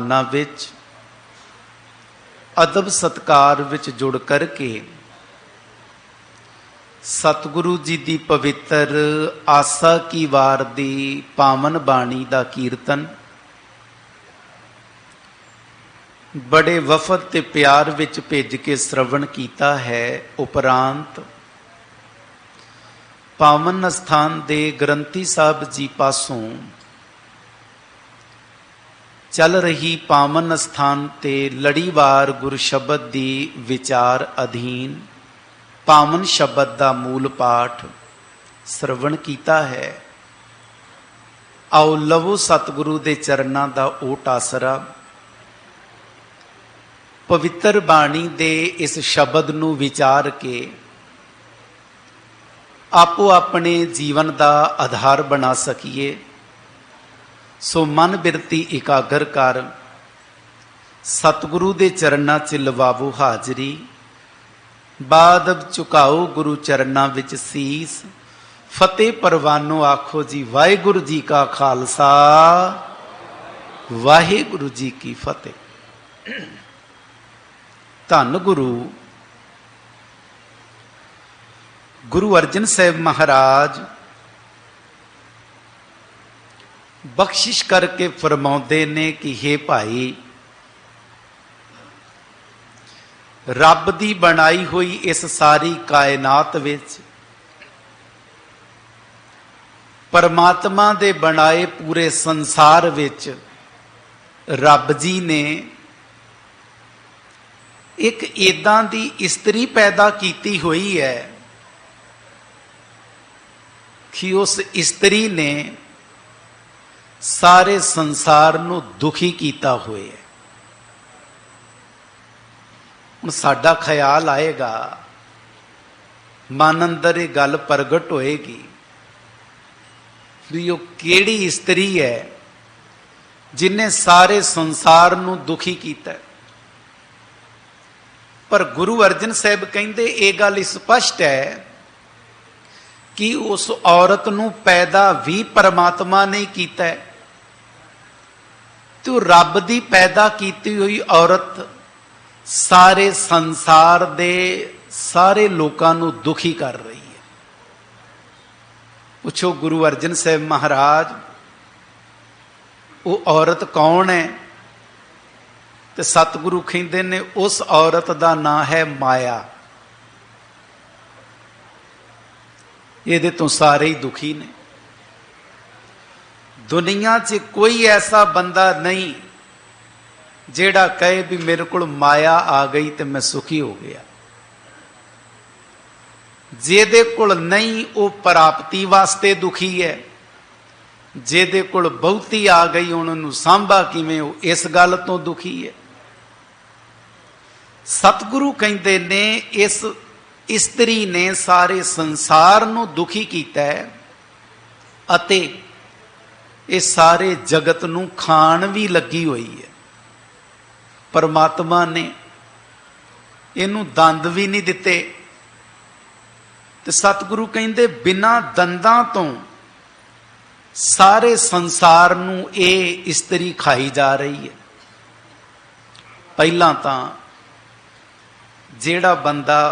विद्वानां विच अदब सत्कार विच जुड़ करके सतगुरु जी की पवित्र आसा की वार दी पावन बाणी का कीर्तन बड़े वफद ते प्यार विच भेज के श्रवण किया है। उपरांत पावन स्थान दे ग्रंथी साहब जी पासों चल रही पावन स्थान ते लड़ीवार गुर शब्द दी विचार अधीन पावन शब्द का मूल पाठ श्रवण किया है। आओ लवो सतगुरु दे चरना का ओट आसरा। पवित्र बाणी दे इस शब्द नू विचार के आपो अपने जीवन का आधार बना सकीए। सो मन बिरती इकागर कर सतगुरु दे चरना च लवावो हाजरी। बाद झुकाओ गुरु चरना विच सीस। फतेह परवानो आखो जी वाहिगुरु जी का खालसा वाहिगुरु जी की फतेह। धन गुरु गुरु अर्जन साहब महाराज बख्शिश करके फरमाते ने कि हे भाई, रब दी बनाई हुई इस सारी कायनात विच परमात्मा दे बनाए पूरे संसार विच रब जी ने एक इदां दी स्त्री पैदा की हुई है कि उस स्त्री ने सारे संसार नू दुखी किया हुए है। हुण साडा ख्याल आएगा, मन अंदर ये गल प्रगट होएगी भी वो केड़ी स्त्री है जिन्हें सारे संसार नू दुखी किया। पर गुरु अर्जन साहब कहते ये गल स्पष्ट है कि उस औरत नू पैदा भी परमात्मा ने किया है। तो रब दी पैदा की हुई औरत सारे संसार दे सारे लोगों नू दुखी कर रही है। पूछो गुरु अर्जन साहब महाराज वो औरत कौन है? तो सतगुरु कहते ने उस औरत का नाम है माया। ये तो सारे ही दुखी ने। दुनिया च कोई ऐसा बंदा नहीं जेड़ा कहे भी मेरे को माया आ गई तो मैं सुखी हो गया। जेदे कोल नहीं वो प्राप्ति वास्ते दुखी है, जेदे कोल बहुती आ गई उन्होंने सांभा किवें वो इस गल तो दुखी है। सतगुरु कहते ने इस स्त्री ने सारे संसार नू दुखी किया है अते ये सारे जगत नू खाण भी लगी हुई है। परमात्मा ने इनू दंद भी नहीं दिते। तो सतगुरु कहते बिना दंदां तो सारे संसार नू ये स्त्री खाई जा रही है। पहला तो जेड़ा बंदा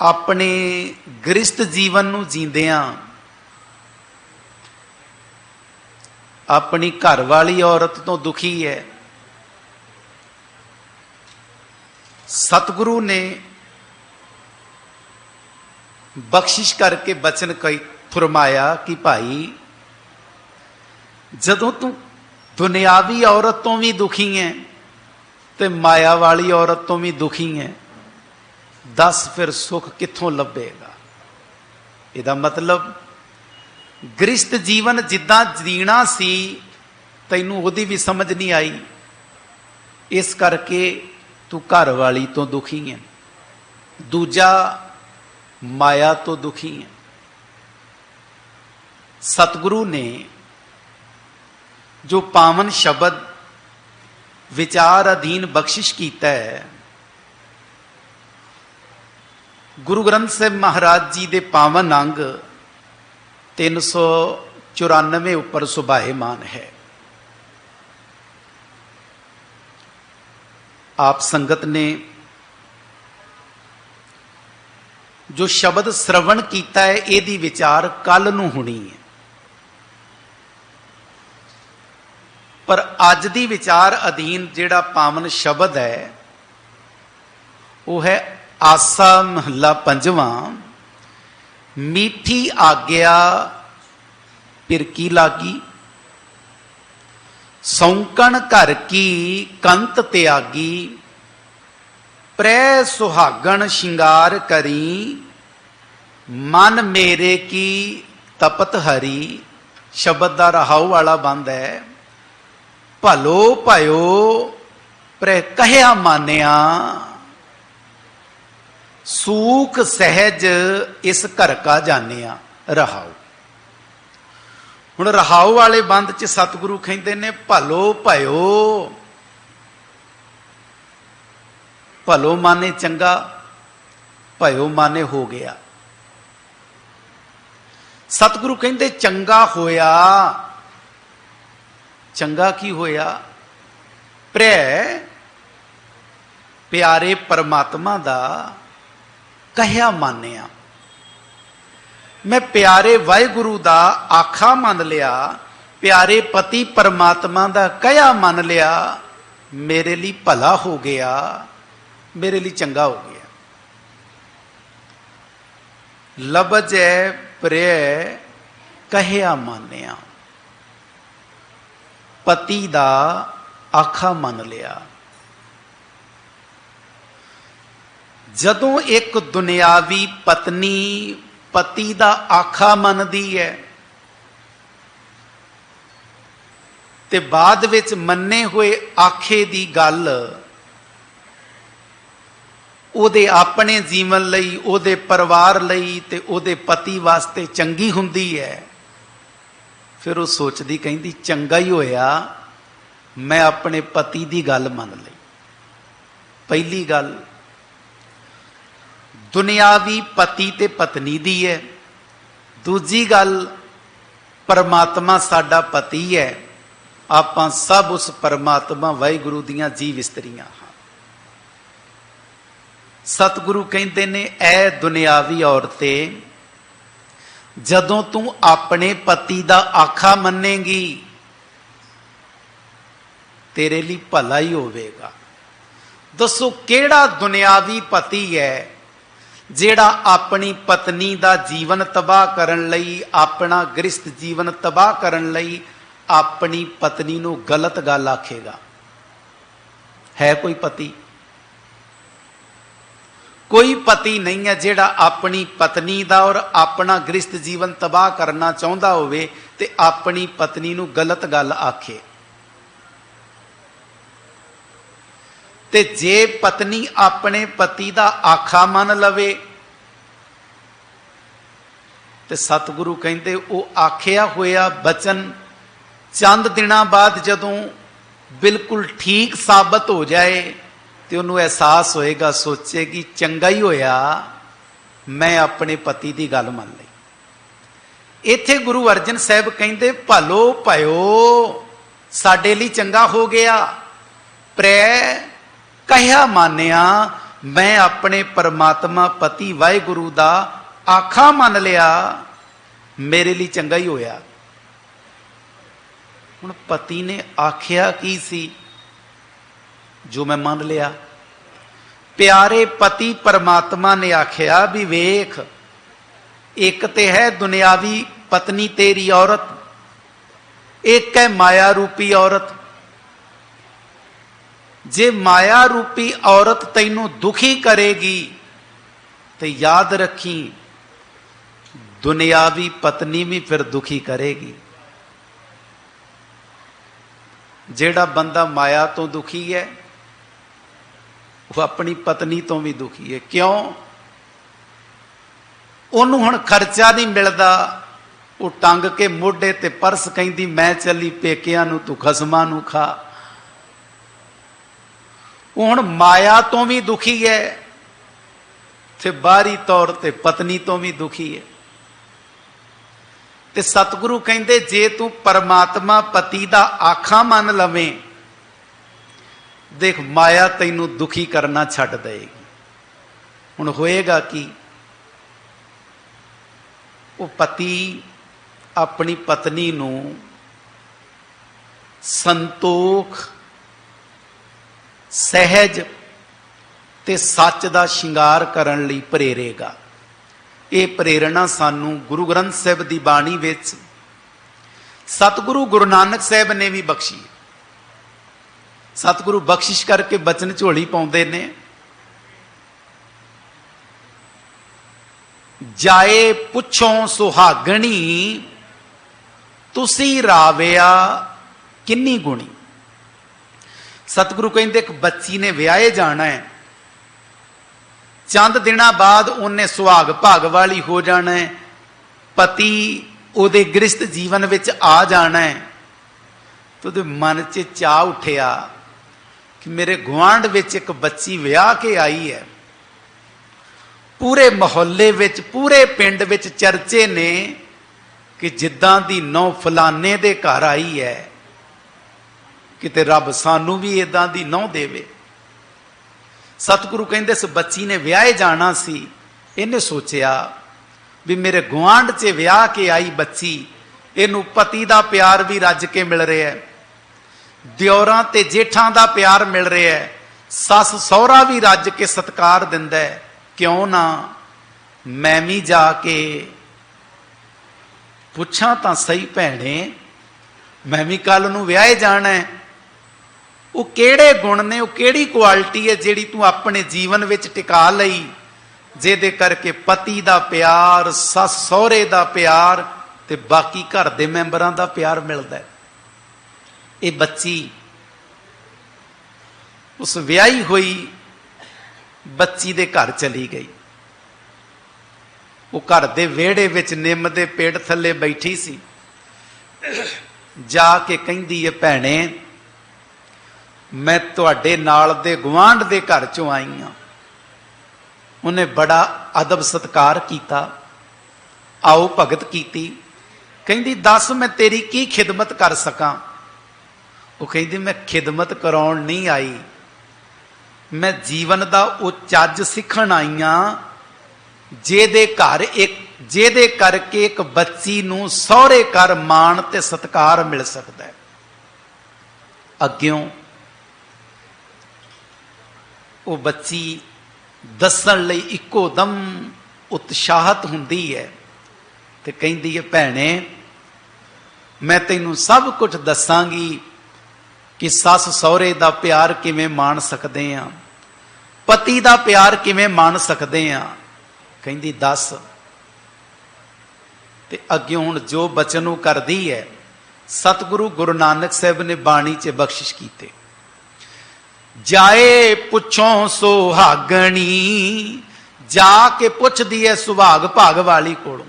अपने गृहस्थ जीवन नू जींदियां अपनी घर वाली औरत तो दुखी है, सतगुरु ने बख्शिश करके बचन कई फरमाया कि भाई जदों तू दुनियावी औरत तो भी दुखी है तो माया वाली औरत तो भी दुखी है, दस फिर सुख कित्थों लभेगा। इहदा मतलब गृहस्थ जीवन जिद्दां जीना सी तैनूं ओहदी भी समझ नहीं आई, इस करके तू घर वाली तो दुखी है, दूजा माया तो दुखी है। सतगुरु ने जो पावन शब्द विचार अधीन बख्शिश कीता है, गुरु ग्रंथ साहिब महाराज जी दे पावन अंग 94 ਉੱਪਰ ਸੁਭਾਏਮਾਨ ਹੈ। ਆਪ ਸੰਗਤ ਨੇ ਜੋ ਸ਼ਬਦ ਸ਼ਰਵਣ ਕੀਤਾ ਹੈ ਇਹਦੀ ਵਿਚਾਰ ਕੱਲ ਨੂੰ ਹੋਣੀ ਹੈ, ਪਰ ਅੱਜ ਦੀ ਵਿਚਾਰ ਅਧੀਨ ਜਿਹੜਾ ਪਾਵਨ ਸ਼ਬਦ ਹੈ ਉਹ ਹੈ ਆਸਾ ਮਹੱਲਾ ਪੰਜਵਾਂ। ਮੀਠੀ ਆਗਿਆ ਪਿਰ ਕੀ ਲਾਗੀ, ਸੌਂਕਣ ਘਰ ਕੀ ਕੰਤ ਤਿਆਗੀ, ਪ੍ਰੈ ਸੁਹਾਗਣ ਸ਼ਿੰਗਾਰ ਕਰੀ, ਮਨ ਮੇਰੇ ਕੀ ਤਪਤ ਹਰੀ। ਸ਼ਬਦ ਦਾ ਰਹਾਉ ਵਾਲਾ ਬੰਦ ਹੈ। ਭਲੋ ਭਇਓ ਪ੍ਰੈ ਕਹਿਆ ਮਾਨਿਆ, ਸੂਖ ਸਹਿਜ ਇਸ ਘਰ ਕਾ ਜਾਣਿਆ। ਰਹਾਉ। ਹੁਣ ਰਹਾਉ ਵਾਲੇ ਬੰਦ ਚ ਸਤਿਗੁਰੂ ਕਹਿੰਦੇ ਨੇ ਭਲੋ ਭਇਓ। ਭਲੋ ਮਾਨੇ ਚੰਗਾ, ਭਇਓ ਮਾਨੇ ਹੋ ਗਿਆ। ਸਤਿਗੁਰੂ ਕਹਿੰਦੇ ਚੰਗਾ ਹੋਇਆ। ਚੰਗਾ ਕੀ ਹੋਇਆ? ਪ੍ਰੈ ਪਿਆਰੇ ਪਰਮਾਤਮਾ ਦਾ ਕਹਿਆ ਮੰਨਿਆ। ਮੈਂ ਪਿਆਰੇ ਵਾਹਿਗੁਰੂ ਦਾ ਆਖਾ ਮੰਨ ਲਿਆ, ਪਿਆਰੇ ਪਤੀ ਪਰਮਾਤਮਾ ਦਾ ਕਹਿਆ ਮੰਨ ਲਿਆ, ਮੇਰੇ ਲਈ ਭਲਾ ਹੋ ਗਿਆ, ਮੇਰੇ ਲਈ ਚੰਗਾ ਹੋ ਗਿਆ। ਲਬਜੈ ਪ੍ਰੈ ਕਹਿਆ ਮੰਨਿਆ, ਪਤੀ ਦਾ ਆਖਾ ਮੰਨ ਲਿਆ। ਜਦੋਂ ਇੱਕ ਦੁਨਿਆਵੀ ਪਤਨੀ ਪਤੀ ਦਾ ਆਖਾ ਮੰਨਦੀ ਹੈ ਤੇ ਬਾਅਦ ਵਿੱਚ ਮੰਨੇ ਹੋਏ ਆਖੇ ਦੀ ਗੱਲ ਉਹਦੇ ਆਪਣੇ ਜੀਵਨ ਲਈ, ਉਹਦੇ ਪਰਿਵਾਰ ਲਈ ਤੇ ਉਹਦੇ ਪਤੀ ਵਾਸਤੇ ਚੰਗੀ ਹੁੰਦੀ ਹੈ, ਫਿਰ ਉਹ ਸੋਚਦੀ ਕਹਿੰਦੀ ਚੰਗਾ ਹੀ ਹੋਇਆ ਮੈਂ ਆਪਣੇ ਪਤੀ ਦੀ ਗੱਲ ਮੰਨ ਲਈ। ਪਹਿਲੀ ਗੱਲ ਦੁਨਿਆਵੀ ਪਤੀ ਤੇ ਪਤਨੀ ਦੀ ਹੈ। ਦੂਜੀ ਗੱਲ ਪਰਮਾਤਮਾ ਸਾਡਾ ਪਤੀ ਹੈ, ਆਪਾਂ ਸਭ ਉਸ ਪਰਮਾਤਮਾ ਵਾਹਿਗੁਰੂ ਦੀਆਂ ਜੀਵ ਇਸਤਰੀਆਂ ਹਾਂ। ਸਤਿਗੁਰੂ ਕਹਿੰਦੇ ਨੇ ਐ ਦੁਨਿਆਵੀ ਔਰਤੇ, ਜਦੋਂ ਤੂੰ ਆਪਣੇ ਪਤੀ ਦਾ ਆਖਾ ਮੰਨੇਗੀ ਤੇਰੇ ਲਈ ਭਲਾ ਹੀ ਹੋਵੇਗਾ। ਦੱਸੋ ਕਿਹੜਾ ਦੁਨਿਆਵੀ ਪਤੀ ਹੈ ਜਿਹੜਾ ਆਪਣੀ ਪਤਨੀ ਦਾ ਜੀਵਨ ਤਬਾਹ ਕਰਨ ਲਈ, ਆਪਣਾ ਗ੍ਰਸਥ ਜੀਵਨ ਤਬਾਹ ਕਰਨ ਲਈ ਆਪਣੀ ਪਤਨੀ ਨੂੰ ਗਲਤ ਗੱਲ ਆਖੇਗਾ? ਹੈ ਕੋਈ ਪਤੀ? ਕੋਈ ਪਤੀ ਨਹੀਂ ਹੈ ਜਿਹੜਾ ਆਪਣੀ ਪਤਨੀ ਦਾ ਔਰ ਆਪਣਾ ਗ੍ਰਸਥ ਜੀਵਨ ਤਬਾਹ ਕਰਨਾ ਚਾਹੁੰਦਾ ਹੋਵੇ ਤੇ ਆਪਣੀ ਪਤਨੀ ਨੂੰ ਗਲਤ ਗੱਲ ਆਖੇ। ਤੇ ਜੇ ਪਤਨੀ ਆਪਣੇ ਪਤੀ ਦਾ ਆਖਾ ਮੰਨ ਲਵੇ ਤੇ ਸਤਿਗੁਰੂ ਕਹਿੰਦੇ ਉਹ ਆਖਿਆ ਹੋਇਆ ਬਚਨ ਚੰਦ ਦਿਨਾਂ ਬਾਅਦ ਜਦੋਂ ਬਿਲਕੁਲ ਠੀਕ ਸਾਬਤ ਹੋ ਜਾਏ ਤੇ ਉਹਨੂੰ ਅਹਿਸਾਸ ਹੋਏਗਾ, ਸੋਚੇਗੀ ਚੰਗਾ ਹੀ ਹੋਇਆ ਮੈਂ ਆਪਣੇ ਪਤੀ ਦੀ ਗੱਲ ਮੰਨ ਲਈ। ਇੱਥੇ ਗੁਰੂ ਅਰਜਨ ਸਾਹਿਬ ਕਹਿੰਦੇ ਭਲੋ ਭਇਓ ਸਾਡੇ ਲਈ ਚੰਗਾ ਹੋ ਗਿਆ। ਪ੍ਰੈ ਕਹਿਆ ਮੰਨਿਆ, ਮੈਂ ਆਪਣੇ ਪਰਮਾਤਮਾ ਪਤੀ ਵਾਹਿਗੁਰੂ ਦਾ ਆਖਾ ਮੰਨ ਲਿਆ, ਮੇਰੇ ਲਈ ਚੰਗਾ ਹੀ ਹੋਇਆ। ਹੁਣ ਪਤੀ ਨੇ ਆਖਿਆ ਕੀ ਸੀ ਜੋ ਮੈਂ ਮੰਨ ਲਿਆ? ਪਿਆਰੇ ਪਤੀ ਪਰਮਾਤਮਾ ਨੇ ਆਖਿਆ ਵੀ ਵੇਖ, ਇੱਕ ਤੇ ਹੈ ਦੁਨਿਆਵੀ ਪਤਨੀ ਤੇਰੀ ਔਰਤ, ਇੱਕ ਹੈ ਮਾਇਆ ਰੂਪੀ ਔਰਤ। ਜੇ ਮਾਇਆ ਰੂਪੀ ਔਰਤ ਤੈਨੂੰ ਦੁਖੀ ਕਰੇਗੀ ਤੇ ਯਾਦ ਰੱਖੀ ਦੁਨਿਆਵੀ ਪਤਨੀ ਵੀ ਫਿਰ ਦੁਖੀ ਕਰੇਗੀ। ਜਿਹੜਾ ਬੰਦਾ ਮਾਇਆ ਤੋਂ ਦੁਖੀ ਹੈ ਉਹ ਆਪਣੀ ਪਤਨੀ ਤੋਂ ਵੀ ਦੁਖੀ ਹੈ। ਕਿਉਂ? ਉਹਨੂੰ ਹੁਣ ਖਰਚਾ ਨਹੀਂ ਮਿਲਦਾ, ਉਹ ਟੰਗ ਕੇ ਮੋਢੇ ਤੇ ਪਰਸ ਕਹਿੰਦੀ ਮੈਂ ਚੱਲੀ ਪੇਕਿਆਂ ਨੂੰ, ਤੂੰ ਖਸਮਾਂ ਨੂੰ ਖਾ। ਉਹ ਹੁਣ ਮਾਇਆ ਤੋਂ ਵੀ ਦੁਖੀ ਹੈ ਤੇ ਬਾਹਰੀ ਤੌਰ ਤੇ ਪਤਨੀ ਤੋਂ ਵੀ ਦੁਖੀ ਹੈ। ते सतगुरु कहंदे जे तू परमात्मा पति दा आखा मन लवें, देख माया तैनू दुखी करना छड्ड देगी। हुण होएगा कि वो पति अपनी पत्नी नू संतोख, सहज ते सच दा शिंगार करन लई प्रेरेगा। ये प्रेरणा सानू गुरु ग्रंथ साहिब दी बाणी विच सतगुरु गुरु नानक साहिब ने भी बख्शी। सतगुरु बख्शिश करके बचन झोली पाउंदे ने, जाए पुछों सुहागणी, तुसी राविया किन्नी गुणी। सतगुरु कहते एक बच्ची ने विआहे जाना है, चंद दिना बाद उन्हें सुहाग भाग वाली हो जाना है, पति उहदे गृहस्थ जीवन विच आ जाना है। तो उहदे मन च चाह उठिया कि मेरे गुआंढ विच एक बच्ची विआह के आई है। पूरे मोहल्ले विच, पूरे पिंड विच चर्चे ने कि जिद्दां दी नौ फलाने दे घर आई है, किते रब सानू भी इदां दी नौ देवे। सतगुरु कहंदे इस बच्ची ने विआहे जाना सी, इन्हें सोचिया भी मेरे गुआंढ च विआह के आई बच्ची, इनू पति दा प्यार भी रज के मिल रहा है, दियोरां ते जेठां दा प्यार मिल रहा है, सस सहुरा भी रज के सत्कार दिंदा है, क्यों ना मैं भी जाके पुछां तां सही भैणे, मैं भी कल नूं विआहे जाना है। वो किहड़े गुण ने, वो किहड़ी क्वालिटी है जिहड़ी तू अपने जीवन विच टिका लई, जिहदे करके पति दा प्यार, सस सहुरे दा प्यार ते बाकी घर दे मैंबरां दा प्यार मिलदा है। ये बच्ची उस विआही हुई बच्ची दे घर चली गई। वो घर दे विहड़े विच निम दे पेड़ थल्ले बैठी सी, जाके कहंदी है भैणे मैं तुहाडे नाल दे गुआंढ दे घर चों आई हां। उन्हें बड़ा अदब सत्कार किया, आओ भगत कीती। कहंदी दस मैं तेरी की खिदमत कर सकां। वो कहंदी मैं खिदमत कराउण नहीं आई, मैं जीवन दा वो चज सिखण आई हां जेदे घर एक, जेदे करके एक बच्ची नूं सहुरे घर मान ते सत्कार मिल सकता है। अग्यों वो बच्ची दसन लई इको दम उत्साहत हुंदी है ते कहंदी है भैणे मैं तैनूं सब कुछ दसांगी कि सस सहुरे दा प्यार किवें मान सकदे आ, पति दा प्यार किवें मान सकदे आ। कहंदी दस। ते अग्यों हुण जो बचन वो करदी है, सतगुरु गुरु नानक साहिब ने बाणी च बख्शिश कीते। जाए पुछों सुहागणी, जाके पुछदी है सुहाग भाग वाली कोलों,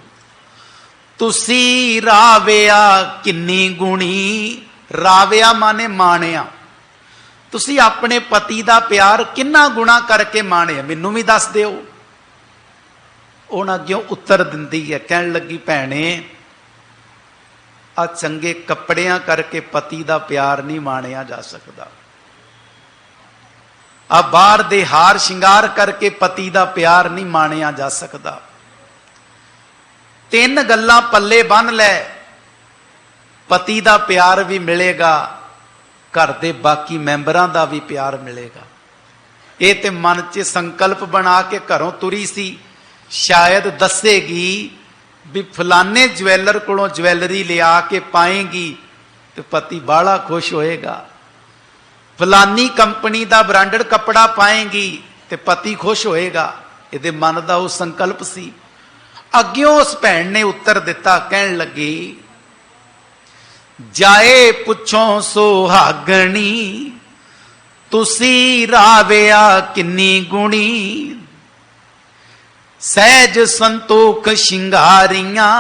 तुसी राविया किन्नी गुणी। राविया माने माणिया, तुसी अपने पति दा प्यार किन्ना गुणा करके माणिया, मैनू भी दस दिओ। उन्हां अग्यों उत्तर दिंदी है, कहण लगी भैणे आ चंगे कपड़ियां करके पति दा प्यार नहीं माणिया जा सकदा, आ बाहर दे हार शिंगार करके पति दा प्यार नहीं माणिया जा सकदा। तीन गल्लां पल्ले बन लै, पति दा प्यार भी मिलेगा, घर दे बाकी मैंबरां दा भी प्यार मिलेगा। ये ते मन च संकल्प बना के घरों तुरी सी, शायद दसेगी भी फलाने ज्वैलर कोलों ज्वैलरी लिया के पाएगी तो पति बाला खुश होएगा, फलानी कंपनी का ब्रांडेड कपड़ा पाएगी तो पति खुश होएगा। ये मन का वो संकल्प सी। अग्यों उस भैन ने उत्तर दिता, कहन लगी जाए पुछों सुहागणी, तुसी राविया किन्नी गुणी। सहज संतोख शिंगारियां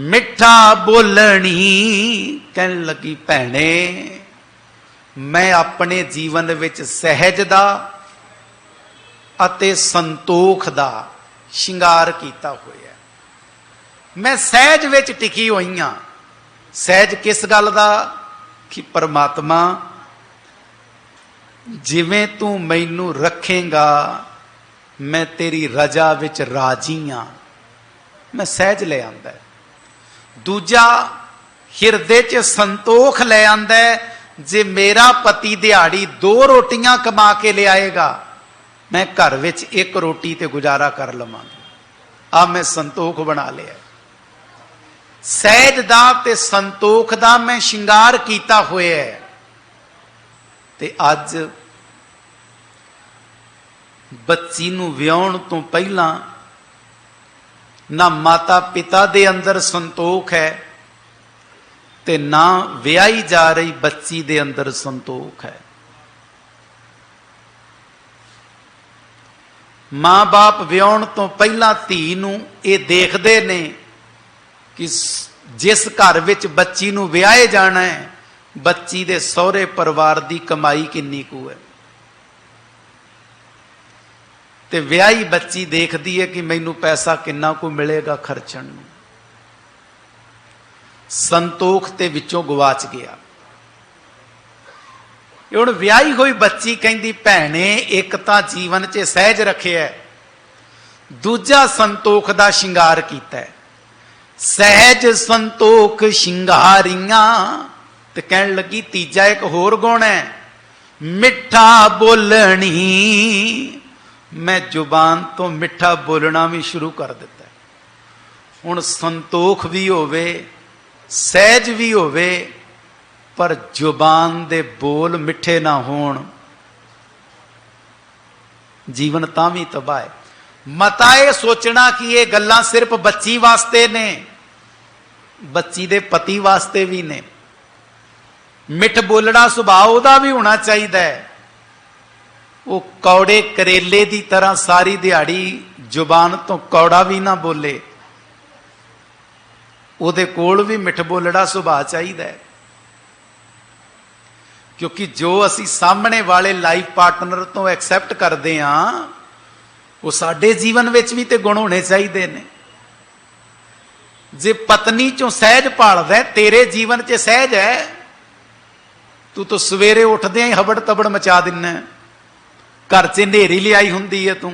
मिठा बोलनी। कहन लगी भैने मैं अपने जीवन विच सहज दा अते संतोख दा शिंगार कीता होया। मैं सहज विच टिकी हुई हाँ। सहज किस गल दा? कि परमात्मा जिवें तू मैनू रखेगा मैं तेरी रजा विच राजी हाँ। मैं सहज ले आंदा है। दूजा हिरदे च संतोख ले आंदा है। जे मेरा पति दिहाड़ी 2 रोटियां कमा के ले आएगा, मैं घर विच 1 रोटी ते गुजारा कर लवांगी। आ मैं संतोख बना लिया। सहज दा ते संतोख दा मैं शिंगार कीता होया है। ते अज बच्ची नूं विआउण तो पहला ना माता पिता दे अंदर संतोख है ते ना विआही जा रही बच्ची दे अंदर संतोख है। मां बाप विआउण तो पहला धी नूं ये देखदे ने कि जिस घर विच बच्ची नूं विआहे जाना है, बच्ची दे सहुरे परिवार दी कमाई किन्नी कू है। ते विआही बच्ची देखदी है कि मैनू पैसा किन्ना कू मिलेगा खर्चण नूं। संतोख ते विचों गवाच गया। हुण विआही हुई बच्ची कहंदी भैणे एक तां जीवन च सहज रखिया, दूजा संतोख दा शिंगार कीता है। सहज संतोख शिंगारियां ते कहण लगी तीजा एक होर गुण है, मिठा बोलनी। मैं जुबान तो मिठा बोलना भी शुरू कर दिता है। हुण संतोख भी होवे, सहज भी होवे, पर जुबान दे बोल मिठे ना होण, जीवन तां भी तबाह है। मता ये सोचना कि ये गल्लां सिर्फ बच्ची वास्ते ने, बच्ची दे पति वास्ते भी ने। मिठ बोलना सुभाव उहदा भी होना चाहिए। वो कौड़े करेले की तरह सारी दिहाड़ी जुबान तो कौड़ा भी ना बोले, उहदे कोल भी मिठ बोलना सुभाव चाहिए। क्योंकि जो असी सामने वाले लाइफ पार्टनर तो एक्सैप्ट करते हाँ, वो साडे जीवन विच भी तो गुण होने चाहिए ने। जे पत्नी चों सहज भालदा है, तेरे जीवन च सहज है, तू तो सवेरे उठदे ही हबड़ तबड़ मचा दिना, घर च नेरी लियाई हुंदी है, तू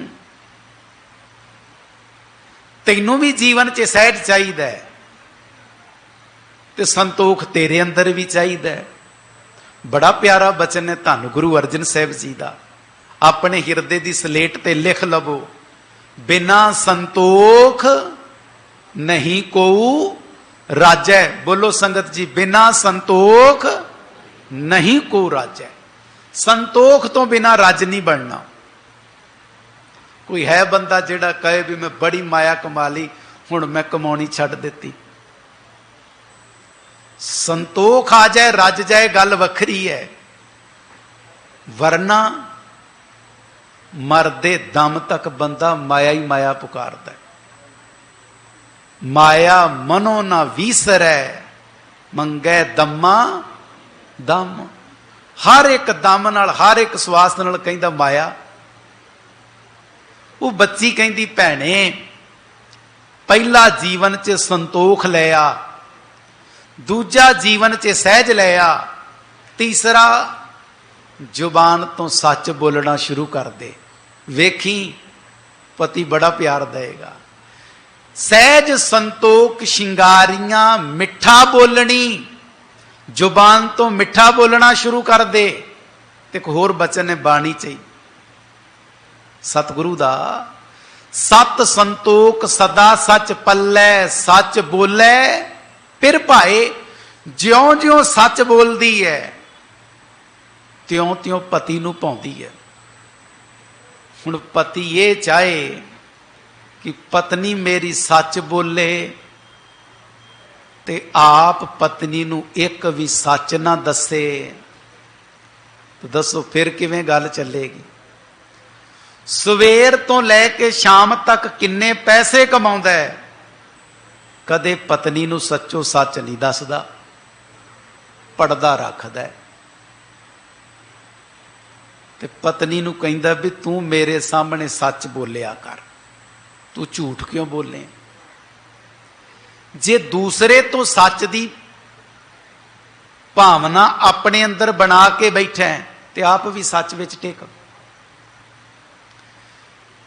तैनू भी जीवन च सहज चाहिए, ते संतोख तेरे अंदर भी चाहिए। बड़ा प्यारा बचन है धन गुरु अर्जन साहब जी का, अपने हिरदे की सलेट ते लिख लवो, बिना संतोख नहीं को राजै। बोलो संगत जी, बिना संतोख नहीं को राजै। संतोख तो बिना राज नहीं बनना। कोई है बंदा जिहड़ा कहे भी मैं बड़ी माया कमा ली, हुण मैं कमाउणी छड्ड दित्ती। संतोख आ जाए, रज जाए, गल वखरी है, वरना मरदे दम तक बंदा माया ही माया पुकारदा है। माया मनो ना वीसरै, मंगै दम्मा दम। हर एक दम नाल, हर एक सवास नाल कहंदा माया। वो बच्ची कहंदी भैणे पहला जीवन च संतोख लिया, दूजा जीवन च सहज लिया, तीसरा जुबान तो सच बोलना शुरू कर दे, वेखी पति बड़ा प्यार देगा। सहज संतोख शिंगारियां मिठा बोलनी, जुबान तो मिठा बोलना शुरू कर दे। एक होर बचन है बाणी चाहिए सतगुरु दा, सत संतोख सदा सच पल्लै, सच बोले फिर भाए। ज्यों ज्यों सच बोलती है, त्यों त्यों पति नूं पाउंदी है। हुण पति ये चाहे कि पत्नी मेरी सच बोले, ते आप पत्नी नूं एक भी सच ना दसे, तो दसो फिर किवें गल चलेगी। सवेर तो लैके शाम तक किन्ने पैसे कमाउंदा है, कदे पत्नी नूं सच्चो सच नहीं दसदा, पड़दा रखदा है। ते पत्नी नूं कहंदा भी तू मेरे सामने सच बोलिया कर, तू झूठ क्यों बोले। जे दूसरे तो सच की भावना अपने अंदर बना के बैठा है तो आप भी सच विच टेक।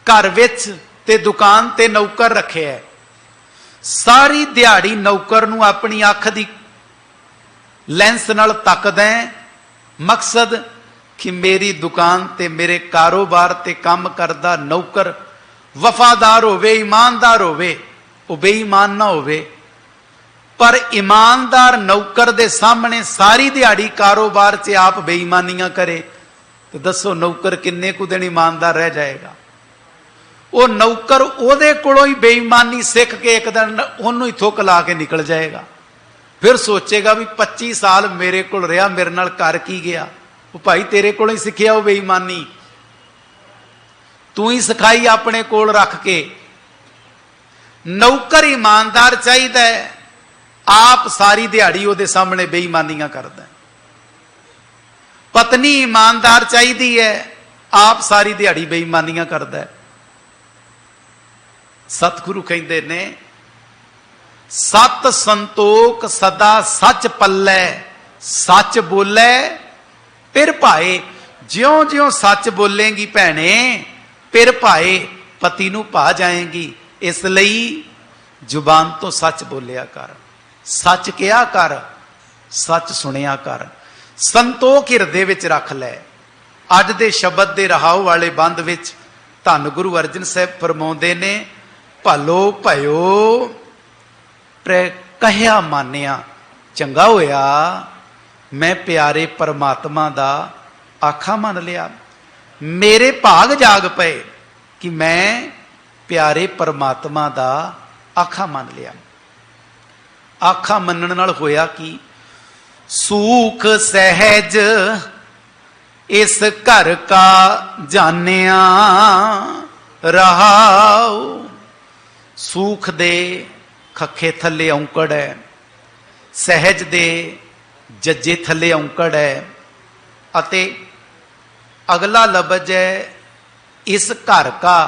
घर विच ते दुकान ते नौकर रखे है, सारी दिहाड़ी नौकर नूं अपनी अख दी लेंस नाल तकदा है, मकसद कि मेरी दुकान ते मेरे कारोबार ते काम करदा नौकर वफादार होवे, ईमानदार होवे, वो बेईमान ना होवे। पर ईमानदार नौकर दे सामने सारी दिहाड़ी कारोबार च आप बेईमानियां करे तो दसो नौकर किन्ने कु दिन ईमानदार रह जाएगा। वो नौकर ओदे कोलों ही बेईमानी सीख के एक दिन ओनू ही थुक ला के निकल जाएगा, फिर सोचेगा भी 25 साल मेरे कोल रहा, मेरे नाल कर की गया। वो भाई तेरे कोलों ही सीखिया वो बेईमानी, तू ही सिखाई अपने कोल रख के। नौकर ईमानदार चाहिए, आप सारी दिहाड़ी ਉਹਦੇ सामने बेईमानियां करदा। पत्नी ईमानदार चाहिए है, आप सारी दिहाड़ी बेईमानियां करदा। सतगुरु कहते ने सत संतोख सदा सच पल्लै, सच बोले फिर भाए। ज्यों ज्यों सच बोलेंगी भैने फिर भाए, पति नूं भा जाएंगी। इसलिए जुबान तो सच बोलिया कर, सच कहा कर, सच सुनिया कर, संतोख हिरदे विच रख लै। अज दे शब्द दे रहाओ वाले बंद विच धन गुरु अर्जन साहब फरमाउंदे ने, भलो भयो कहिया मानिया, चंगा होया मैं प्यारे परमात्मा दा आखा मान लिया। मेरे भाग जाग पे कि मैं प्यारे परमात्मा दा आखा मान लिया। आखा मनन नाल होया कि सूख सहज इस घर का जानिया रहाओ। सूख दे खखे थले औंकड़ है, सहज दे जज्जे थले औंकड़ है, अते अगला लबज है इस घर का।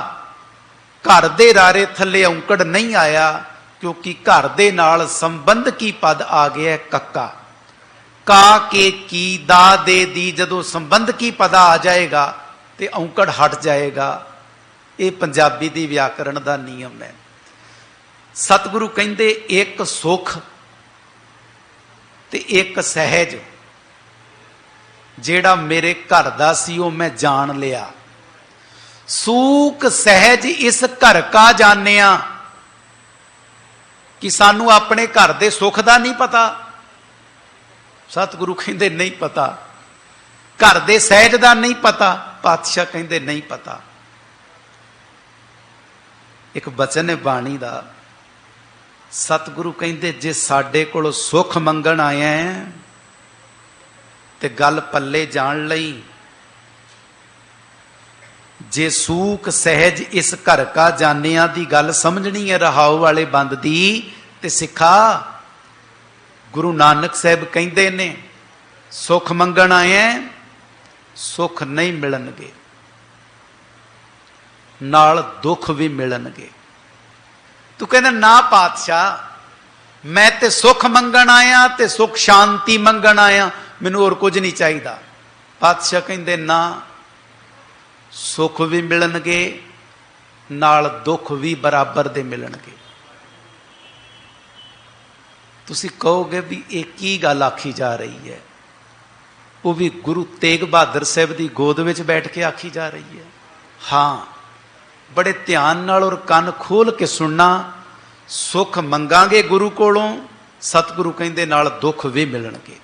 घर दे रारे थले औंकड़ नहीं आया क्योंकि घर दे नाल संबंध की पद आ गया है कक्का। का के की दा दे दी जदों संबंध की पद आ जाएगा तो औंकड़ हट जाएगा। ये पंजाबी दी व्याकरण का नियम है। सतगुरु कहंदे एक सुख ते एक सहज, जेड़ा मेरे घर दा सी वो मैं जान लिया। सूख सहज इस घर का जानिया, कि सानू अपने घर दे सुख दा नहीं पता। सतगुरु कहंदे नहीं पता, घर दे सहज दा नहीं पता। पातशाह कहंदे नहीं पता। एक बचन है बाणी दा, सतगुरु कहंदे जे साडे कोल सुख मंगण आया है ते गल पल्ले जान लई। जे सूख सहज इस घर का जानिया दी गल समझनी है रहाओ वाले बंद दी ते सिखा। गुरु नानक साहब कहंदे ने सुख मंगण आए सुख नहीं मिलणगे, नाल दुख भी मिलणगे। तू कहना ना पातशाह मैं ते सुख मंगण आया ते सुख शांति मंगण आया, मैनू होर कुछ नहीं चाहिए। पातशाह कहंदे ना, सुख भी मिलणगे नाल दुख भी बराबर दे मिलणगे। तुसी कहोगे भी एक ही गल आखी जा रही है, वो भी गुरु तेग बहादुर साहब की गोद में बैठ के आखी जा रही है। हाँ, बड़े ध्यान नाल और कन खोल के सुनना। सुख मंगांगे गुरु कोलों, सतगुरु कहंदे नाल दुख भी मिलणगे।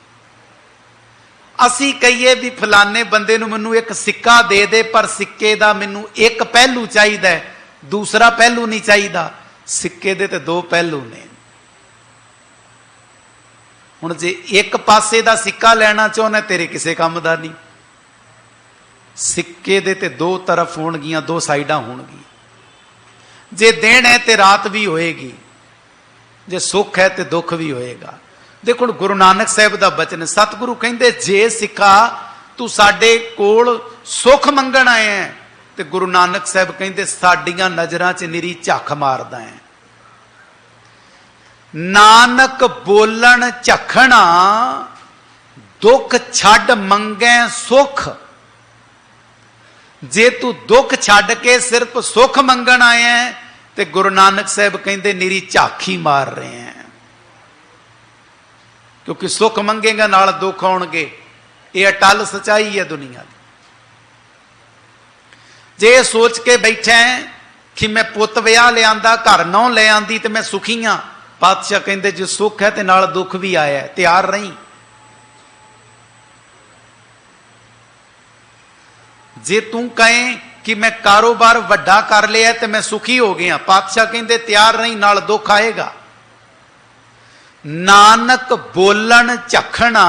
असी कहिए भी फलाने बंदे नूं मैनू एक सिक्का दे दे, पर सिक्के दा मैनू एक पहलू चाहिए, दूसरा पहलू नहीं चाहिए। सिक्के दे ते दो पहलू ने। हुण जे एक पासे दा सिक्का लेना चाहुंदा तेरे किसे काम दा नहीं। सिक्के दे ते दो तरफ होणगियां, दो साइडां होणगियां। जे दिन है तो रात भी होएगी, जे सुख है तो दुख भी होएगा। देखो गुरु नानक साहब का बचन, सतगुरु कहंदे जे सिखा तू साडे कोल सुख मंगण आया है, तो गुरु नानक साहब कहंदे साडियां नजरां च निरी झख मारदा है। नानक बोलन झखना दुख छड़ मंगै सुख। जे तू दुख छड़ के सिर्फ सुख मंगण आया है तो गुरु नानक साहब कहते निरी झाकी मार रहे हैं, क्योंकि सुख मंगेगा नाल दुख आउणगे। ये अटल सच्चाई है दुनिया की। जे सोच के बैठे हैं कि मैं पुत विआह लिया घर नौ ले आंदी तो मैं सुखी हाँ, पातशाह कहते जो सुख है तो नाल दुख भी आया है, तैयार रही। जे तू कहें कि मैं कारोबार वड्डा कर लिया तो मैं सुखी हो गया, पातशाह कहते तैयार रही, नाल दुख आएगा। नानक बोलन झखना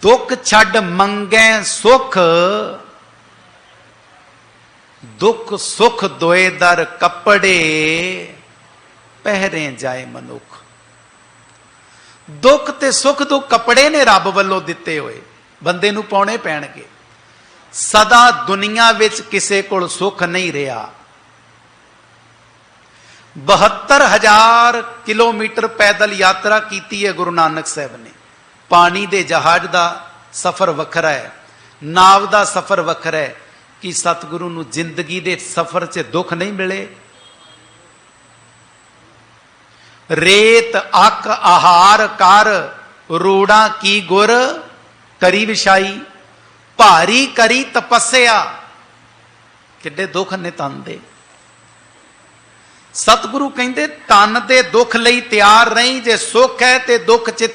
दुख छड़ मंगै सुख। दुख सुख दोए दर कपड़े पहरे जाए मनुख। दुख ते सुख दो कपड़े ने रब वल्लों दिते हुए, बंदे नूं पाउणे पैणगे। सदा दुनिया विच किसे कोल सुख नहीं रहा। 72,000 किलोमीटर पैदल यात्रा की है गुरु नानक साहब ने। पानी दे जहाज का सफर वखरा है, नाव का सफर वखरा है। कि सतगुरु नूं जिंदगी दे सफर च दुख नहीं मिले? रेत अक आहार कर रोड़ा की गुर करी विछाई। भारी करी तपस्या, किड्डे दुख ने तन दे। सतगुरु कहते तन दे दुख लई तैयार नहीं, जे सुख है ते दुख च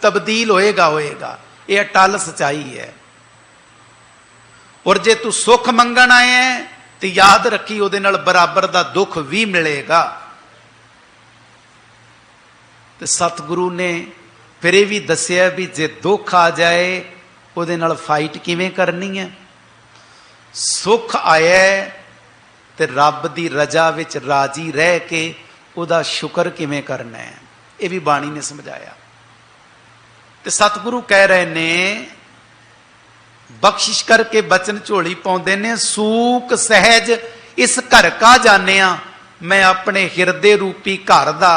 तब्दील होएगा होएगा। यह अटल सच्चाई है। और जे तू सुख मंगण आए हैं तो याद रखी उहदे नाल बराबर दा दुख भी मिलेगा। तो सतगुरु ने फिर भी दसिया भी जे दुख आ जाए उहदे नाल फाइट किवें करनी है। सुख आया तो रब दी रजा विच राजी रह के उहदा शुक्र किवें करना है, यह भी बाणी ने समझाया। तो सतगुरु कह रहे ने बख्शिश करके बचन झोली पाउंदे ने। सूक सहज इस घर का जानिया, मैं अपने हिरदे रूपी घर दा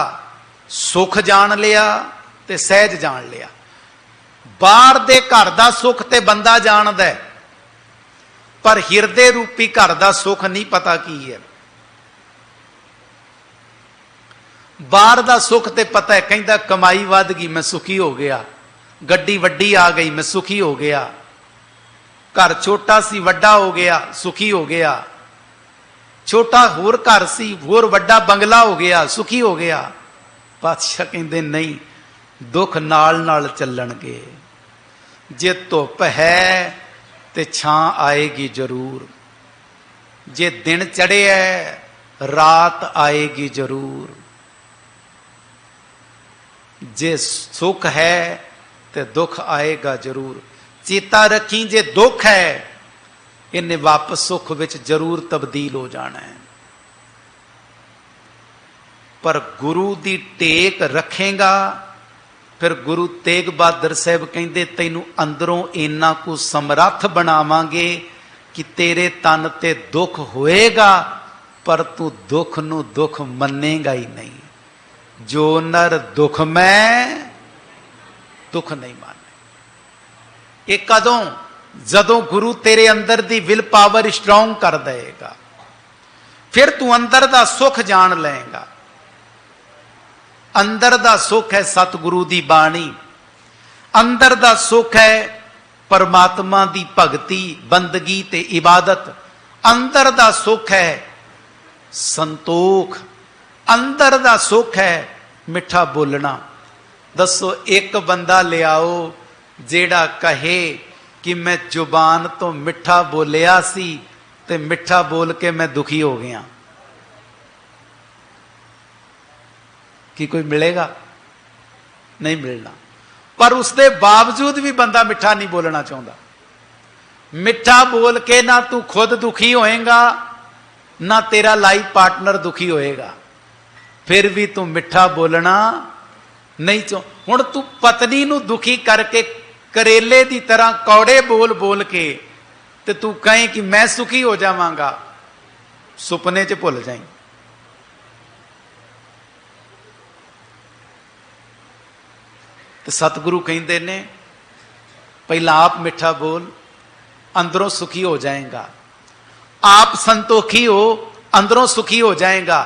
सुख जान लिया ते सहज जान लिया। बाहर दे घर दा सुख ते बंदा जानदा है, पर हिरदे रूपी घर दा सुख नहीं पता की है। बाहर दा सुख ते पता है, कहंदा कमाई वध गई मैं सुखी हो गया, गड्डी वड्डी आ गई मैं सुखी हो गया, घर छोटा सी वड्डा हो गया सुखी हो गया, छोटा होर घर सी होर वड्डा बंगला हो गया सुखी हो गया। पातशाह कहंदे नहीं, दुख नाल नाल चलणगे। जे धुप है ते छां आएगी जरूर, जे दिन चढ़े है रात आएगी जरूर। जे सुख है ते दुख आएगा जरूर। चेता रखी जे दुख है इन्हें वापस सुख विच जरूर तब्दील हो जाना है। पर गुरु दी टेक रखेगा, फिर गुरु तेग बहादुर साहब कहते तैनू अंदरों इन्ना को समर्थ बनावांगे कि तेरे तन ते दुख होएगा, पर तू दुख नू दुख मन्नेगा ही नहीं। जो नर दुख में दुख नहीं माने। ये कदों? जदों गुरु तेरे अंदर दी विल पावर स्ट्रोंग कर देगा, फिर तू अंदर दा सुख जान लेगा। अंदर दा सुख है सतगुरु दी बाणी, अंदर दा सुख है परमात्मा दी भगती बंदगी ते इबादत, अंदर दा सुख है संतोख, अंदर दा सुख है मिठा बोलना। दसो एक बंदा ले आओ जेड़ा कहे कि मैं जुबान तो मिठा बोलिया सी ते मिठा बोल के मैं दुखी हो गया, कि कोई मिलेगा? नहीं मिलना। पर उसके बावजूद भी बंदा मिठा नहीं बोलना चाहता। मिठा बोल के ना तू खुद दुखी होएगा ना तेरा लाइफ पार्टनर दुखी होएगा, फिर भी तू मिठा बोलना नहीं चाह। हुण तू पत्नी नू दुखी करके करेले की तरह कौड़े बोल बोल के ते तू कहें कि मैं सुखी हो जावांगा, सुपने च भुल जाए। तो सतगुरु कहते ने पहला आप मिठा बोल, अंदरों सुखी हो जाएगा। आप संतोखी हो, अंदरों सुखी हो जाएगा।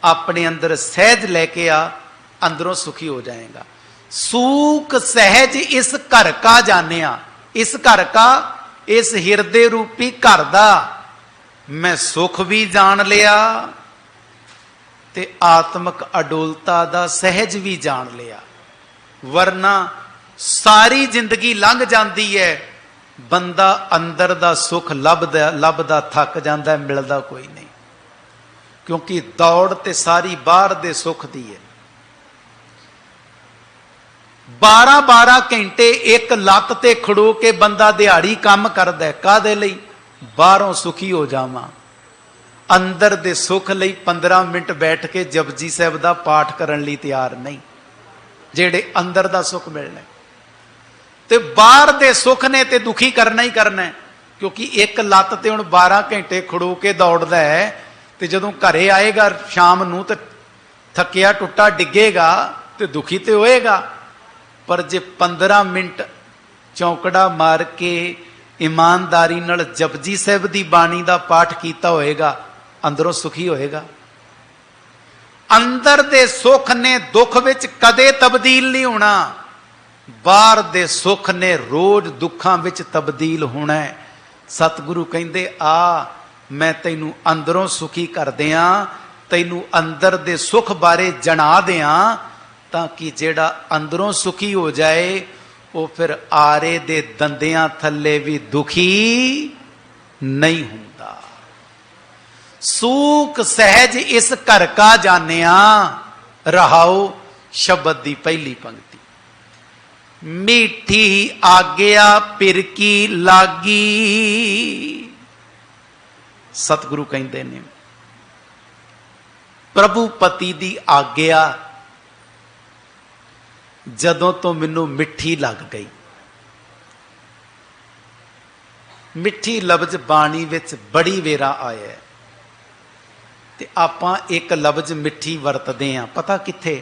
अपने अंदर सहज लेके आ, अंदरों सुखी हो जाएगा। सूख सहज इस घर का जानिया, इस घर का, इस हिरदे रूपी घर दा मैं सुख भी जान लिया ते आत्मक अडोलता दा सहज भी जान लिया। वरना सारी जिंदगी लंघ जाती है, बंदा अंदर दा सुख लभदा थक जाता है, मिलता कोई नहीं। क्योंकि दौड़ ते सारी बाहर दे सुख दी है। 12-12 घंटे एक लत्त ते खड़ो के बंदा दिहाड़ी काम करदा है, काहदे लई? बाहरों सुखी हो जावां। अंदर दे सुख लई 15 मिनट बैठ के जपजी साहब दा पाठ करन लई तैयार नहीं, जेड़े अंदर दा सुख मिलना। ते बाहर दे सुख ने ते दुखी करना ही करना है। क्योंकि एक लत्त ते हुण 12 घंटे खड़ो के दौड़दा है, ते जदों घरे आएगा शाम नूं ते थकिया टुੱਟਾ डिगेगा ते दुखी ते होएगा। पर जे 15 मिनट चौंकड़ा मार के ईमानदारी नाल जपजी साहब दी बाणी दा पाठ कीता होएगा, अंदरों सुखी होएगा। अंदर दे सुख ने दुख विच कदे तब्दील नहीं होना, बाहर दे सुख ने रोज दुखां विच तब्दील होना है। सतगुरु कहंदे आ मैं तैनू अंदरों सुखी कर दियां, तैनू अंदर दे सुख बारे जना दियां, ताकि जेड़ा अंदरों सुखी हो जाए वो फिर आरे दे दंदियां थल्ले भी दुखी नहीं हुंदा। सूख सहज इस घर का जानिया, रहाओ शब्द दी पहली पंक्ति। मीठी आज्ञा पिर की लागी। सतगुरु कहते ने प्रभु पति दी आज्ञा जदों तो मैनू मिठी लग गई। मिठी लफ्ज बाणी विच बड़ी वेरा आया है, ते आपां एक लफ्ज मिठी वरतदे हां, पता किथे?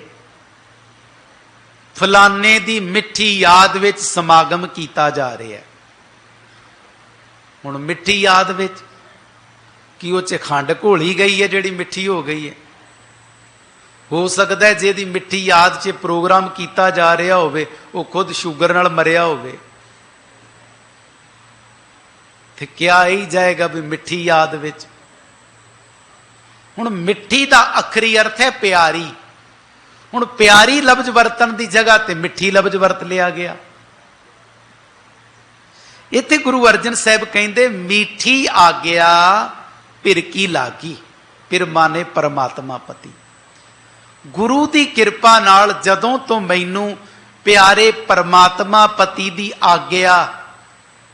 फलाने दी मिठी याद विच समागम कीता जा रहा है। हुण मिठी याद विच कि वो च खंड घोली गई है जिहड़ी मिठी हो गई है। हो सकता है जिहदी मिठी याद च प्रोग्राम किया जा रहा होवे वो खुद शुगर नाल मरिया होवे, ते क्या ही जाएगा भी मिठी याद विच। हुण मिठी दा अखरी अर्थ है प्यारी। हुण प्यारी लफ्ज वरतन की जगह ते मिठी लफ्ज वरत लिया गया। इत्थे गुरु अर्जन साहब कहंदे मीठी आज्ञा पिर की लागी। पिर माने परमात्मा पति। गुरु की कृपा नाल जदों तो मैनू प्यारे परमात्मा पति की आज्ञा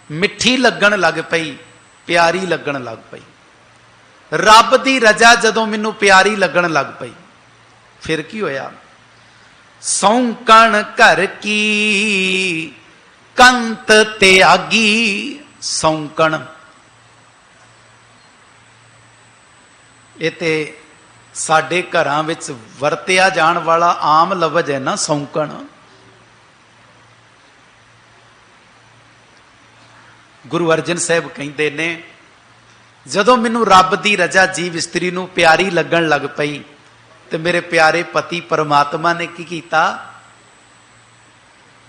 मिठी लगन लग पई, प्यारी लगन लग पई। रब की रजा जदों मैनू प्यारी लगन लग पई, फिर की होया? सौंकण घर की कंत त्यागी। सौंकण इते साडे घरां विच वरतिया जाण वाला आम लफ्ज है ना, सौंकण। गुरु अर्जन साहब कहते ने जदों मैनू रब की रजा जीव इस्त्री नूं प्यारी लगन लग पई ते मेरे प्यारे पति परमात्मा ने की कीता?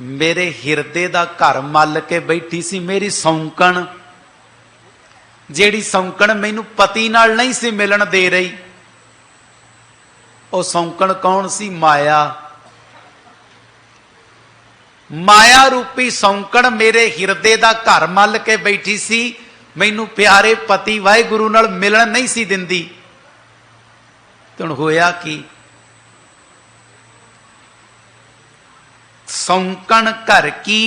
मेरे हिरदे दा घर मल के बैठी सी मेरी सौंकण। जेड़ी सौंकण मैनू पति नाल नहीं सी मिलन दे रही, वो सौंकण कौन सी? माया। माया रूपी सौंकण मेरे हिरदे दा घर मल के बैठी सी, मैनू प्यारे पति वाहिगुरु नाल मिलन नहीं सी दिंदी। तो हुण होया कि सौंकण घर की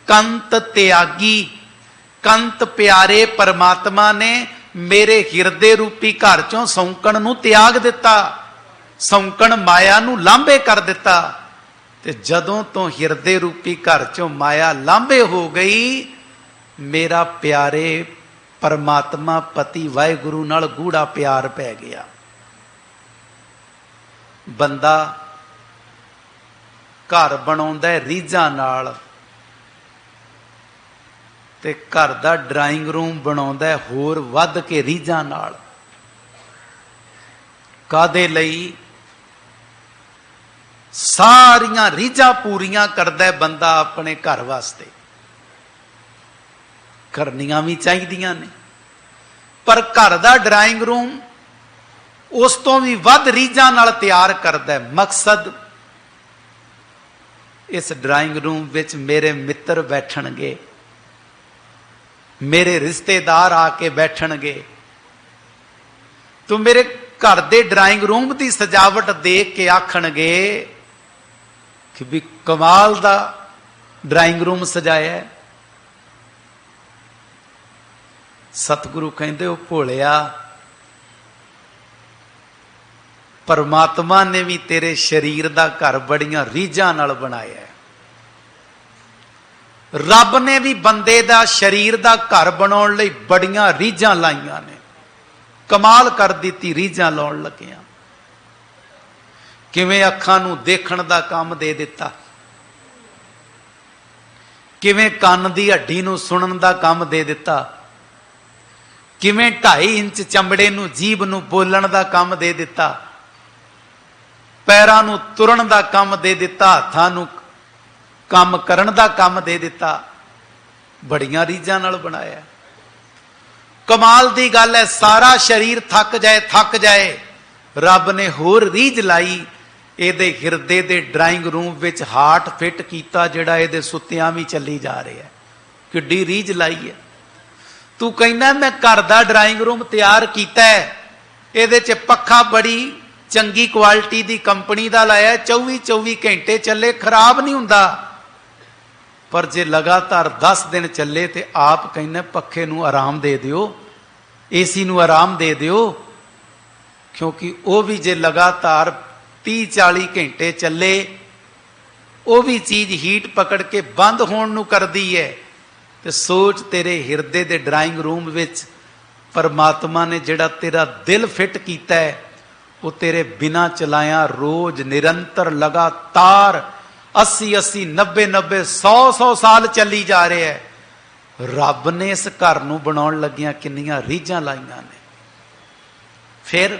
कंत त्यागी। कंत प्यारे परमात्मा ने मेरे हिरदे रूपी घर चों सौंकण नूं त्याग दिता, सौंकण माया नूं लांभे कर दिता। ते जदों तो हिरदे रूपी घर चों माया लांभे हो गई, मेरा प्यारे परमात्मा पति वाहिगुरु नाल गूढ़ा प्यार पै गया। बंदा घर बनाउंदा रीझां नाल ते घर दा ड्राइंग रूम बनाउंदा होर वध के रीझां नाल। कादे लई? सारियां रीझां पूरियां करदा बंदा अपने घर वास्ते, करनियां भी चाहिदियां ने, पर घर दा ड्राइंग रूम उस तो भी वध रीझां नाल तैयार करदा। मकसद इस ड्राइंग रूम विच मेरे मित्र बैठणगे, मेरे रिश्तेदार आके बैठणगे, तो मेरे घर दे ड्राइंग रूम की सजावट देख के आखणगे कि भी कमाल दा ड्राइंग रूम सजाया है। सतगुरु कहते हो भोलिया, परमात्मा ने भी तेरे शरीर का घर बड़ियां रीझां नाल बनाया है। रब ने भी बंदे दा शरीर का घर बनाउण लई बड़ियां रीझां लाइयां ने। कमाल कर दी रीझां लाउण लगिया। किवें अखां नूं देखण दा काम दे दिता, किवें कान दी हड्डी नूं सुणन दा काम दे दिता, किवें 2.5 इंच चमड़े नूं जीभ नूं बोलण दा काम दे दिता, पैरां नूं तुरन दा काम दे दिता, हत्थां नूं काम करन दा काम दे दिता। बड़ियां रीझां नाल बनाया। कमाल दी गल है, सारा शरीर थक जाए, रब ने होर रीझ लाई, ਇਹਦੇ ਹਿਰਦੇ ਦੇ ਡਰਾइंग रूम ਵਿੱਚ हार्ट फिट ਕੀਤਾ, ਜਿਹੜਾ ਇਹਦੇ ਸੁੱਤਿਆਂ ਵੀ ਚੱਲੀ ਜਾ ਰਿਹਾ। ਕਿੱਡੀ ਰੀਝ ਲਾਈ ਹੈ। ਤੂੰ ਕਹਿੰਦਾ ਮੈਂ ਘਰ ਦਾ ਡਰਾइंग रूम ਤਿਆਰ ਕੀਤਾ ਹੈ, ਇਹਦੇ 'ਚ ਪੱਖਾ ਬੜੀ ਚੰਗੀ ਕੁਆਲਿਟੀ ਦੀ ਕੰਪਨੀ ਦਾ ਲਾਇਆ, 24 ਘੰਟੇ ਚੱਲੇ, ਖਰਾਬ ਨਹੀਂ ਹੁੰਦਾ। ਪਰ ਜੇ ਲਗਾਤਾਰ 10 ਦਿਨ ਚੱਲੇ ਤੇ ਆਪ ਕਹਿੰਦਾ ਪੱਖੇ ਨੂੰ ਆਰਾਮ ਦੇ ਦਿਓ, ਏਸੀ ਨੂੰ ਆਰਾਮ ਦੇ ਦਿਓ, ਕਿਉਂਕਿ ਉਹ ਵੀ ਜੇ ਲਗਾਤਾਰ 30-40 ਘੰਟੇ ਚੱਲੇ, ਉਹ ਵੀ ਚੀਜ਼ ਹੀਟ ਪਕੜ ਕੇ ਬੰਦ ਹੋਣ ਨੂੰ ਕਰਦੀ ਹੈ। ਤੇ ਸੋਚ, ਤੇਰੇ ਹਿਰਦੇ ਦੇ ਡਰਾइंग रूम ਵਿੱਚ ਪਰਮਾਤਮਾ ਨੇ ਜਿਹੜਾ ਤੇਰਾ ਦਿਲ ਫਿੱਟ ਕੀਤਾ ਹੈ, ਉਹ ਤੇਰੇ ਬਿਨਾਂ ਚਲਾਇਆ ਰੋਜ਼ ਨਿਰੰਤਰ ਲਗਾਤਾਰ 80 90 100 ਸਾਲ ਚੱਲੀ ਜਾ ਰਿਹਾ ਹੈ। ਰੱਬ ਨੇ ਇਸ ਘਰ ਨੂੰ ਬਣਾਉਣ ਲੱਗਿਆਂ ਕਿੰਨੀਆਂ ਰੀਝਾਂ ਲਾਈਆਂ ਨੇ। ਫਿਰ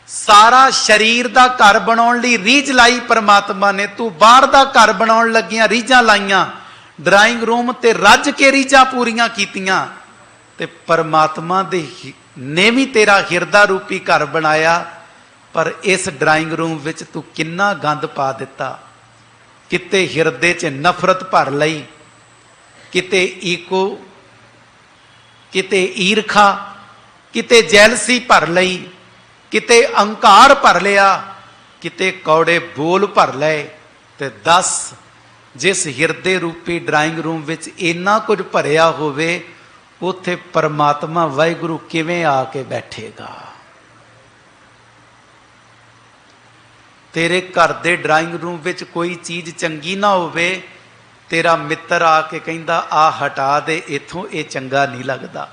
ਸਾਰਾ ਸ਼ਰੀਰ ਦਾ ਘਰ ਬਣਾਉਣ ਲਈ ਰੀਝ ਲਾਈ ਪਰਮਾਤਮਾ ਨੇ, ਤੂੰ ਬਾਹਰ ਦਾ ਘਰ ਬਣਾਉਣ ਲੱਗਿਆਂ ਰੀਝਾਂ ਲਾਈਆਂ, ਡਰਾइंग रूम ਤੇ ਰੱਜ ਕੇ ਰੀਝਾਂ ਪੂਰੀਆਂ ਕੀਤੀਆਂ, ਤੇ ਪਰਮਾਤਮਾ ਦੇ ਨੇ ਵੀ ਤੇਰਾ ਹਿਰਦਾ ਰੂਪੀ ਘਰ ਬਣਾਇਆ। ਪਰ ਇਸ ਡਰਾइंग रूम ਵਿੱਚ ਤੂੰ ਕਿੰਨਾ ਗੰਦ ਪਾ ਦਿੱਤਾ। ਕਿਤੇ ਹਿਰਦੇ 'ਚ ਨਫ਼ਰਤ ਭਰ ਲਈ, ਕਿਤੇ ਈਗੋ, ਕਿਤੇ ਈਰਖਾ, ਕਿਤੇ ਜੈਲਸੀ ਭਰ ਲਈ, ਕਿਤੇ ਅਹੰਕਾਰ ਭਰ ਲਿਆ, ਕਿਤੇ ਕੌੜੇ ਬੋਲ ਭਰ ਲਏ। ਤੇ ਦੱਸ, ਜਿਸ ਹਿਰਦੇ ਰੂਪੀ ਡਰਾइंग रूम ਵਿੱਚ ਇੰਨਾ ਕੁਝ ਭਰਿਆ ਹੋਵੇ, ਉੱਥੇ ਪਰਮਾਤਮਾ ਵਾਹਿਗੁਰੂ ਕਿਵੇਂ ਆ ਕੇ ਬੈਠੇਗਾ। ਤੇਰੇ ਘਰ ਦੇ ਡਰਾइंग रूम ਵਿੱਚ ਕੋਈ ਚੀਜ਼ ਚੰਗੀ ਨਾ ਹੋਵੇ, ਤੇਰਾ ਮਿੱਤਰ ਆ ਕੇ ਕਹਿੰਦਾ ਆ ਹਟਾ ਦੇ ਇੱਥੋਂ, ਇਹ ਚੰਗਾ ਨਹੀਂ ਲੱਗਦਾ।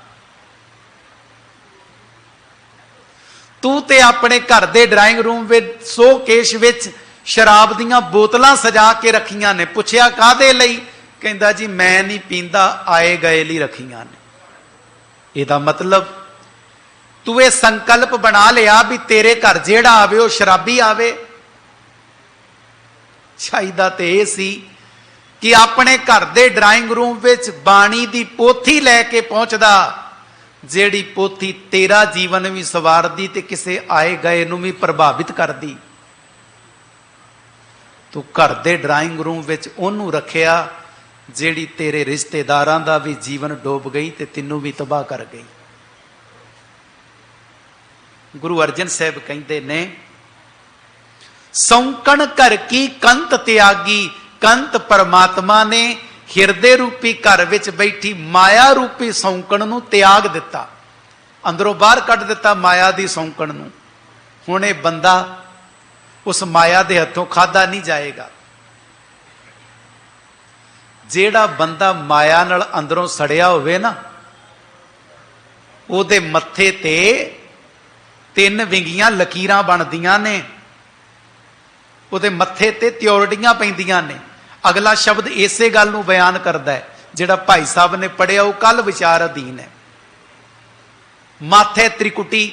ਤੂੰ ਤੇ ਆਪਣੇ ਘਰ ਦੇ ਡਰਾइंग रूम ਵਿੱਚ ਸ਼ੋਕੇਸ ਵਿੱਚ ਸ਼ਰਾਬ ਦੀਆਂ ਬੋਤਲਾਂ ਸਜਾ ਕੇ ਰੱਖੀਆਂ ਨੇ। ਪੁੱਛਿਆ ਕਾਹਦੇ ਲਈ? ਕਹਿੰਦਾ ਜੀ ਮੈਂ ਨਹੀਂ ਪੀਂਦਾ, ਆਏ ਗਏ ਲਈ ਰੱਖੀਆਂ ਨੇ। ਇਹਦਾ ਮਤਲਬ ਤੂੰ ਇਹ ਸੰਕਲਪ ਬਣਾ ਲਿਆ ਵੀ ਤੇਰੇ ਘਰ ਜਿਹੜਾ ਆਵੇ ਉਹ ਸ਼ਰਾਬੀ ਆਵੇ। ਚਾਹੀਦਾ ਤੇ ਇਹ ਸੀ ਕਿ ਆਪਣੇ ਘਰ ਦੇ ਡਰਾइंग रूम ਵਿੱਚ ਬਾਣੀ ਦੀ ਪੋਥੀ ਲੈ ਕੇ ਪਹੁੰਚਦਾ, ਜਿਹੜੀ ਪੋਥੀ ਤੇਰਾ ਜੀਵਨ ਵੀ ਸਵਾਰਦੀ ਤੇ ਕਿਸੇ ਆਏ ਗਏ ਨੂੰ ਵੀ ਪ੍ਰਭਾਵਿਤ ਕਰਦੀ। ਤੂੰ ਘਰ ਦੇ ਡਰਾइंग रूम ਵਿੱਚ ਉਹਨੂੰ ਰੱਖਿਆ ਜਿਹੜੀ ਤੇਰੇ ਰਿਸ਼ਤੇਦਾਰਾਂ ਦਾ ਵੀ ਜੀਵਨ ਡੋਬ ਗਈ ਤੇ ਤੈਨੂੰ ਵੀ ਤਬਾਹ ਕਰ ਗਈ। ਗੁਰੂ ਅਰਜਨ ਸਾਹਿਬ ਕਹਿੰਦੇ ਨੇ, ਸੌਂਕਣ ਘਰ ਕੀ ਕੰਤ ਤਿਆਗੀ, ਕੰਤ ਪਰਮਾਤਮਾ ਨੇ ਹਿਰਦੇ ਰੂਪੀ ਘਰ ਵਿੱਚ ਬੈਠੀ ਮਾਇਆ ਰੂਪੀ ਸੌਂਕਣ ਨੂੰ ਤਿਆਗ ਦਿੱਤਾ, ਅੰਦਰੋਂ ਬਾਹਰ ਕੱਢ ਦਿੱਤਾ ਮਾਇਆ ਦੀ ਸੌਂਕਣ ਨੂੰ। ਹੁਣ ਇਹ ਬੰਦਾ ਉਸ ਮਾਇਆ ਦੇ ਹੱਥੋਂ ਖਾਦਾ ਨਹੀਂ ਜਾਏਗਾ। ਜਿਹੜਾ ਬੰਦਾ ਮਾਇਆ ਨਾਲ ਅੰਦਰੋਂ ਸੜਿਆ ਹੋਵੇ ਨਾ, ਉਹਦੇ ਮੱਥੇ ਤੇ 3 ਵਿੰਗੀਆਂ ਲਕੀਰਾਂ ਬਣਦੀਆਂ ਨੇ। ਉਹਦੇ ਮੱਥੇ ਤੇ ਤਿਉੜੀਆਂ ਪੈਂਦੀਆਂ ਨੇ। ਅਗਲਾ ਸ਼ਬਦ ਇਸੇ ਗੱਲ ਨੂੰ ਬਿਆਨ ਕਰਦਾ ਹੈ ਜਿਹੜਾ ਭਾਈ ਸਾਹਿਬ ਨੇ ਪੜਿਆ, ਉਹ ਕੱਲ ਵਿਚਾਰ ਅਧੀਨ ਹੈ। ਮਾਥੇ ਤ੍ਰਿਕੁਟੀ,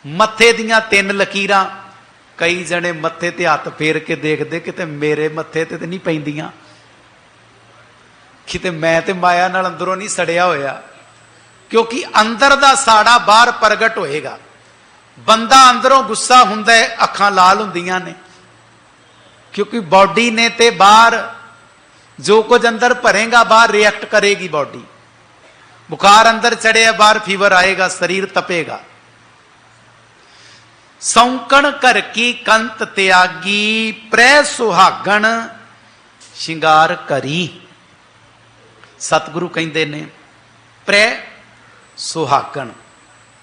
ਮੱਥੇ ਦੀਆਂ 3 ਲਕੀਰਾਂ। ਕਈ ਜਣੇ ਮੱਥੇ ਤੇ ਹੱਥ ਫੇਰ ਕੇ ਦੇਖਦੇ ਕਿਤੇ ਮੇਰੇ ਮੱਥੇ ਤੇ ਨਹੀਂ ਪੈਂਦੀਆਂ, ਕਿਤੇ ਮੈਂ ਤੇ ਮਾਇਆ ਨਾਲ ਅੰਦਰੋਂ ਨਹੀਂ ਸੜਿਆ ਹੋਇਆ। ਕਿਉਂਕਿ ਅੰਦਰ ਦਾ ਸਾੜਾ ਬਾਹਰ ਪ੍ਰਗਟ ਹੋਏਗਾ। ਬੰਦਾ ਅੰਦਰੋਂ ਗੁੱਸਾ ਹੁੰਦਾ ਹੈ, ਅੱਖਾਂ ਲਾਲ ਹੁੰਦੀਆਂ ਨੇ, ਕਿਉਂਕਿ ਬਾਡੀ ਨੇ ਤੇ ਬਾਹਰ ਜੋ ਕੁਝ ਅੰਦਰ ਭਰੇਗਾ ਬਾਹਰ ਰਿਐਕਟ ਕਰੇਗੀ ਬਾਡੀ। ਬੁਖਾਰ ਅੰਦਰ ਚੜਿਆ, ਬਾਹਰ ਫੀਵਰ ਆਏਗਾ, ਸਰੀਰ ਤਪੇਗਾ। ਸੌਂਕਣ ਘਰ ਕੀ ਕੰਤ ਤਿਆਗੀ, ਪ੍ਰੈ ਸੁਹਾਗਣ ਸ਼ਿੰਗਾਰ ਕਰੀ। ਸਤਿਗੁਰੂ ਕਹਿੰਦੇ ਨੇ ਪ੍ਰੈ ਸੁਹਾਗਣ।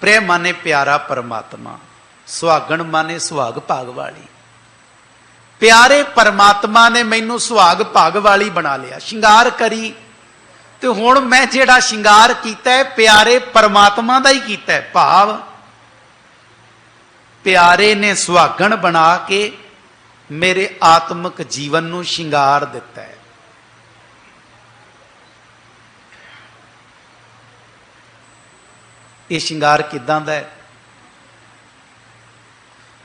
ਪ੍ਰੈ ਮਾਨੇ ਪਿਆਰਾ ਪਰਮਾਤਮਾ, ਸੁਹਾਗਣ ਮਾਨੇ ਸੁਹਾਗ ਭਾਗ ਵਾਲੀ। ਪਿਆਰੇ ਪਰਮਾਤਮਾ ਨੇ ਮੈਨੂੰ ਸੁਹਾਗ ਭਾਗ ਵਾਲੀ ਬਣਾ ਲਿਆ। ਸ਼ਿੰਗਾਰ ਕਰੀ, ਤੇ ਹੁਣ ਮੈਂ ਜਿਹੜਾ ਸ਼ਿੰਗਾਰ ਕੀਤਾ ਹੈ ਪਿਆਰੇ ਪਰਮਾਤਮਾ ਦਾ ਹੀ ਕੀਤਾ ਹੈ। ਭਾਵ ਪਿਆਰੇ ਨੇ ਸੁਹਾਗਣ ਬਣਾ ਕੇ ਮੇਰੇ ਆਤਮਿਕ ਜੀਵਨ ਨੂੰ ਸ਼ਿੰਗਾਰ ਦਿੱਤਾ ਹੈ। ਇਹ ਸ਼ਿੰਗਾਰ ਕਿੱਦਾਂ ਦਾ ਹੈ?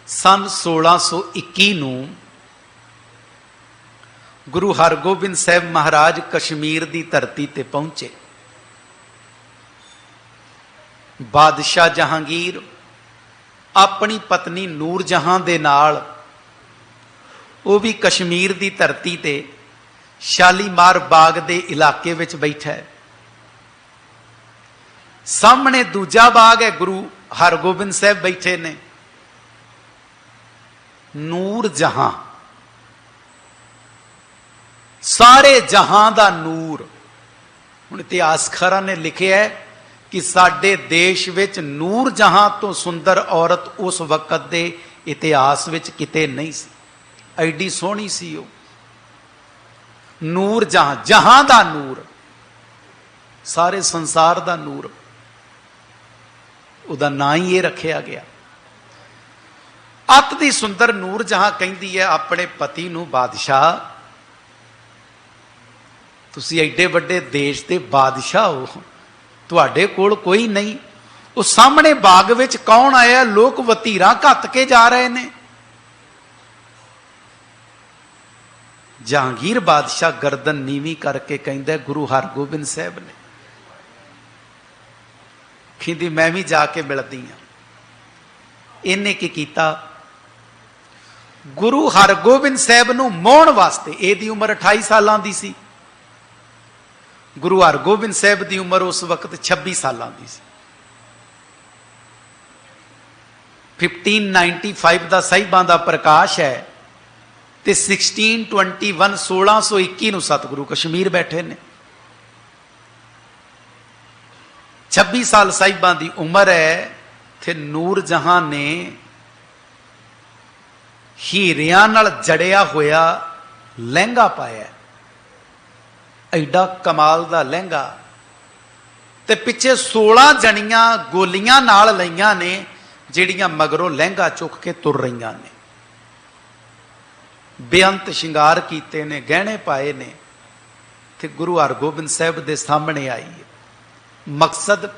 ਸੰਨ 1621 ਨੂੰ ਗੁਰੂ ਹਰਗੋਬਿੰਦ ਸਾਹਿਬ ਮਹਾਰਾਜ ਕਸ਼ਮੀਰ ਦੀ ਧਰਤੀ ਤੇ ਪਹੁੰਚੇ। ਬਾਦਸ਼ਾਹ ਜਹਾਂਗੀਰ ਆਪਣੀ ਪਤਨੀ ਨੂਰ ਜਹਾਂ ਦੇ ਨਾਲ, ਉਹ ਵੀ ਕਸ਼ਮੀਰ ਦੀ ਧਰਤੀ ਤੇ ਸ਼ਾਲੀਮਾਰ ਬਾਗ ਦੇ ਇਲਾਕੇ ਵਿੱਚ ਬੈਠਾ ਹੈ। ਸਾਹਮਣੇ ਦੂਜਾ ਬਾਗ ਹੈ, ਗੁਰੂ ਹਰਗੋਬਿੰਦ ਸਾਹਿਬ ਬੈਠੇ ਨੇ। ਨੂਰ ਜਹਾਂ, ਸਾਰੇ ਜਹਾਂ ਦਾ ਨੂਰ। ਹੁਣ ਇਤਿਹਾਸਕਾਰਾਂ ਨੇ ਲਿਖਿਆ ਹੈ ਕਿ ਸਾਡੇ ਦੇਸ਼ ਵਿੱਚ ਨੂਰ ਜਹਾਂ ਤੋਂ ਸੁੰਦਰ ਔਰਤ ਉਸ ਵਕਤ ਦੇ ਇਤਿਹਾਸ ਵਿੱਚ ਕਿਤੇ ਨਹੀਂ ਸੀ। ਐਡੀ ਸੋਹਣੀ ਸੀ ਉਹ। ਨੂਰ ਜਹਾਂ, ਜਹਾਂ ਦਾ ਨੂਰ, ਸਾਰੇ ਸੰਸਾਰ ਦਾ ਨੂਰ। ਉਹਦਾ ਨਾਂ ਹੀ ਇਹ ਰੱਖਿਆ ਗਿਆ। ਅੱਤ ਦੀ ਸੁੰਦਰ ਨੂਰ ਜਹਾਂ ਕਹਿੰਦੀ ਹੈ ਆਪਣੇ ਪਤੀ ਨੂੰ, ਬਾਦਸ਼ਾਹ ਤੁਸੀਂ ਐਡੇ ਵੱਡੇ ਦੇਸ਼ ਦੇ ਬਾਦਸ਼ਾਹ ਹੋ, ਤੁਹਾਡੇ ਕੋਲ ਕੋਈ ਨਹੀਂ। ਉਹ ਸਾਹਮਣੇ ਬਾਗ ਵਿੱਚ ਕੌਣ ਆਇਆ? ਲੋਕ ਵਤੀਰਾਂ ਘੱਤ ਕੇ ਜਾ ਰਹੇ ਨੇ। ਜਹਾਂਗੀਰ ਬਾਦਸ਼ਾਹ ਗਰਦਨ ਨੀਵੀਂ ਕਰਕੇ ਕਹਿੰਦਾ ਗੁਰੂ ਹਰਗੋਬਿੰਦ ਸਾਹਿਬ ਨੇ। ਕਹਿੰਦੀ ਮੈਂ ਵੀ ਜਾ ਕੇ ਮਿਲਦੀ ਹਾਂ। ਇਹਨੇ ਕੀ ਕੀਤਾ? ਗੁਰੂ ਹਰਗੋਬਿੰਦ ਸਾਹਿਬ ਨੂੰ ਮੋਹਣ ਵਾਸਤੇ, ਇਹਦੀ ਉਮਰ 28 ਸਾਲਾਂ ਦੀ ਸੀ। ਗੁਰੂ ਹਰਗੋਬਿੰਦ ਸਾਹਿਬ ਦੀ ਉਮਰ ਉਸ ਵਕਤ 26 ਸਾਲਾਂ ਦੀ ਸੀ। 1595 ਦਾ ਸਾਹਿਬਾਂ ਦਾ ਪ੍ਰਕਾਸ਼ ਹੈ ਤੇ 1621 1621 ਨੂੰ ਸਤਿਗੁਰੂ ਕਸ਼ਮੀਰ ਬੈਠੇ ਨੇ। 26 ਸਾਲ ਸਾਹਿਬਾਂ ਦੀ ਉਮਰ ਹੈ ਤੇ ਨੂਰ ਜਹਾਂ ਨੇ ਹੀਰਿਆਂ ਨਾਲ ਜੜਿਆ ਹੋਇਆ ਲਹਿੰਗਾ ਪਾਇਆ। ਐਡਾ ਕਮਾਲ ਦਾ ਲਹਿੰਗਾ, ਤੇ ਪਿੱਛੇ 16 ਜਣੀਆਂ ਗੋਲੀਆਂ ਨਾਲ ਲਈਆਂ ਨੇ ਜਿਹੜੀਆਂ ਮਗਰੋਂ ਲਹਿੰਗਾ ਚੁੱਕ ਕੇ ਤੁਰ ਰਹੀਆਂ ਨੇ। ਬੇਅੰਤ ਸ਼ਿੰਗਾਰ ਕੀਤੇ ਨੇ, ਗਹਿਣੇ ਪਾਏ ਨੇ, ਤੇ ਗੁਰੂ ਹਰਗੋਬਿੰਦ ਸਾਹਿਬ ਦੇ ਸਾਹਮਣੇ ਆਈ ਹੈ। ਮਕਸਦ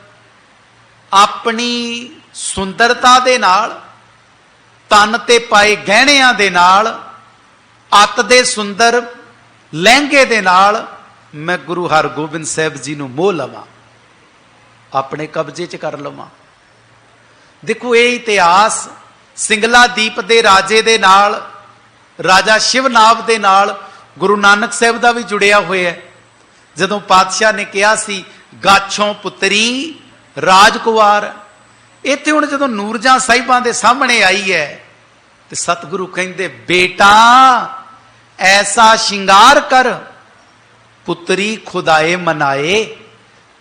ਆਪਣੀ ਸੁੰਦਰਤਾ ਦੇ ਨਾਲ, ਤਨ ਤੇ ਪਾਏ ਗਹਿਣਿਆਂ ਦੇ ਨਾਲ, ਅੱਤ ਦੇ ਸੁੰਦਰ ਲਹਿੰਗੇ ਦੇ ਨਾਲ ਮੈਂ ਗੁਰੂ ਹਰਗੋਬਿੰਦ ਸਾਹਿਬ ਜੀ ਨੂੰ ਮੋਹ ਲਵਾਂ, ਆਪਣੇ ਕਬਜ਼ੇ 'ਚ ਕਰ ਲਵਾਂ। ਦੇਖੋ ਇਹ ਇਤਿਹਾਸ ਸਿੰਗਲਾ ਦੀਪ ਦੇ ਰਾਜੇ ਦੇ ਨਾਲ, ਰਾਜਾ ਸ਼ਿਵਨਾਭ ਦੇ ਨਾਲ ਗੁਰੂ ਨਾਨਕ ਸਾਹਿਬ ਦਾ ਵੀ ਜੁੜਿਆ ਹੋਇਆ ਹੈ। ਜਦੋਂ ਪਾਤਸ਼ਾਹ ਨੇ ਕਿਹਾ ਸੀ ਗਾਛੋਂ ਪੁੱਤਰੀ ਰਾਜਕੁਮਾਰ, ਇੱਥੇ ਹੁਣ ਜਦੋਂ ਨੂਰਜਹਾਂ ਸਾਹਿਬਾਂ ਦੇ ਸਾਹਮਣੇ ਆਈ ਹੈ ਤੇ ਸਤਿਗੁਰੂ ਕਹਿੰਦੇ ਬੇਟਾ ਐਸਾ ਸ਼ਿੰਗਾਰ ਕਰ ਪੁੱਤਰੀ ਖੁਦਾਏ ਮਨਾਏ।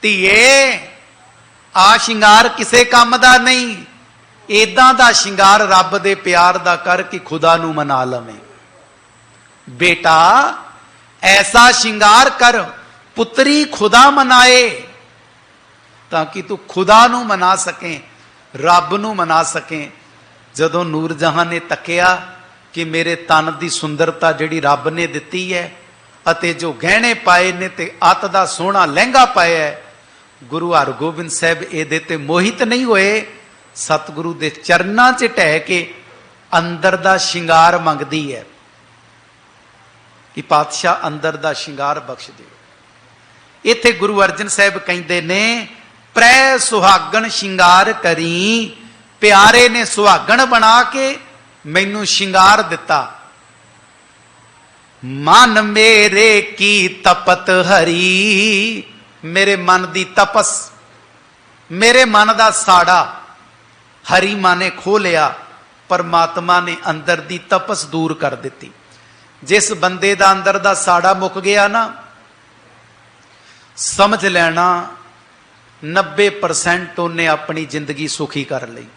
ਧੀਏ ਆ ਸ਼ਿੰਗਾਰ ਕਿਸੇ ਕੰਮ ਦਾ ਨਹੀਂ, ਏਦਾਂ ਦਾ ਸ਼ਿੰਗਾਰ ਰੱਬ ਦੇ ਪਿਆਰ ਦਾ ਕਰ ਕਿ ਖੁਦਾ ਨੂੰ ਮਨਾ ਲਵੇਂ। ਬੇਟਾ ਐਸਾ ਸ਼ਿੰਗਾਰ ਕਰ ਪੁੱਤਰੀ ਖੁਦਾ ਮਨਾਏ, ਤਾਂ ਕਿ ਤੂੰ ਖੁਦਾ ਨੂੰ ਮਨਾ ਸਕੇ, ਰੱਬ ਨੂੰ ਮਨਾ ਸਕੇ। ਜਦੋਂ ਨੂਰ ਜਹਾਂ ਨੇ ਤੱਕਿਆ कि मेरे तन की सुंदरता जिहड़ी रब ने दिती है अते जो गहने पाए ने ते अत दा सोहना लहंगा पाया है, गुरु हरगोबिंद साहब इहदे ते मोहित नहीं होए। सतगुरु दे चरनां च ढह के अंदर दा शिंगार मंगदी है कि पातशाह अंदर दा शिंगार बख्श दिओ। इत्थे गुरु अर्जन साहब कहंदे ने प्रै सुहागण शिंगार करी, प्यारे ने सुहागण बना के मैनू शिंगार दिता। मन मेरे की तपत हरी, मेरे मन दी तपस, मेरे मन दा साड़ा हरी मां ने खो लिया। परमात्मा ने अंदर दी तपस दूर कर दी। जिस बंदे दा अंदर दा साड़ा मुक गया ना, समझ लेना 90% उन्हें अपनी जिंदगी सुखी कर ली।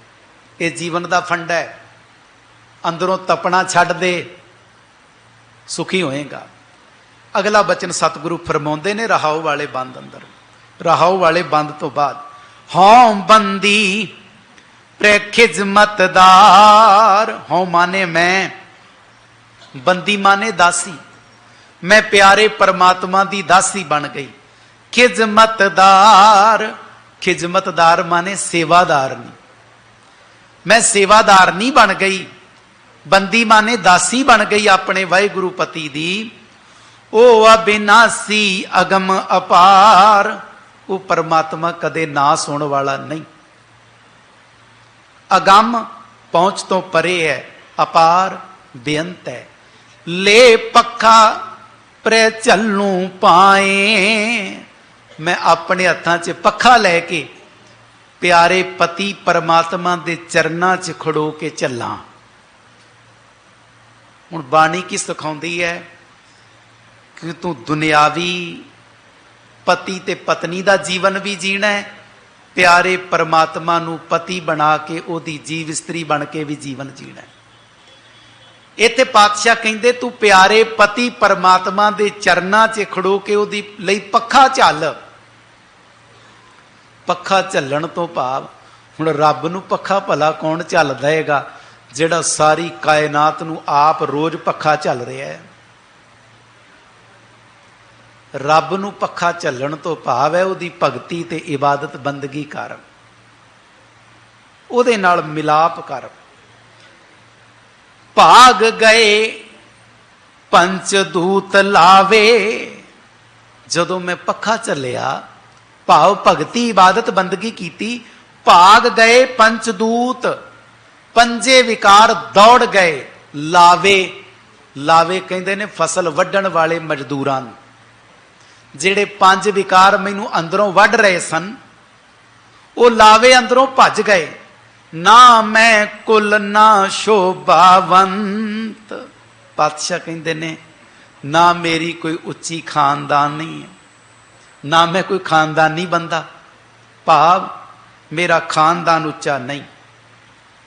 ये जीवन का फंडा है। अंदरों तपना छड्ड दे, सुखी होएगा। अगला बचन सतगुरु फरमाउंदे ने रहाऊ वाले बंद अंदर। रहाऊ वाले बंद तो बाद हौं बंदी खिजमतदार, हौं माने मैं, बंदी माने दासी, मैं प्यारे परमात्मा दी दासी बन गई। खिजमतदार, खिजमतदार माने सेवादार नहीं, मैं सेवादार नहीं बन गई। बंदी माने दासी बन गई अपने वाहिगुरु पति दी। ओ अविनाशी अगम अपार, वो परमात्मा कदे नाश होने वाला नहीं। अगम पहुंच तो परे है, अपार बेअंत है। ले पखा प्रे चलू पाए, मैं अपने हत्थां च पखा लैके प्यारे पति परमात्मा दे चरनां च खड़ो के चला। हुण बाणी की सिखाउंदी है कि तू दुनियावी पति ते पत्नी दा जीवन भी जीना है, प्यारे परमात्मा नू पति बना के ओदी जीव स्त्री बन के भी जीवन जीना है। इत्थे पातशाह कहंदे तू प्यारे पति परमात्मा दे चरनां च खड़ो के ओदी लई पखा झल। पखा झलण तो भाव हुण रब नू पखा भला कौन झल देगा, जिहड़ा सारी कायनात नू आप रोज पखा झल रहा है। रब नू पखा झलण तो भाव है उहदी भगती ते इबादत बंदगी कर, उहदे नाल मिलाप कर। भाग गए पंचदूत लावे, जदों मैं पखा झलिया भाव भगती इबादत बंदगी कीती, भाग गए पंचदूत, पंजे विकार दौड़ गए। लावे, लावे कहंदे ने फसल वड्ढण वाले मजदूरां नूं। जिहड़े पंज विकार मैनू अंदरों वढ़ रहे सन, वो लावे अंदरों भज गए। ना मैं कुल ना शोभावंत, पातशाह कहंदे ने ना मेरी कोई उच्ची खानदान नहीं है, ना मैं कोई खानदानी बंदा, भाव मेरा खानदान उच्चा नहीं।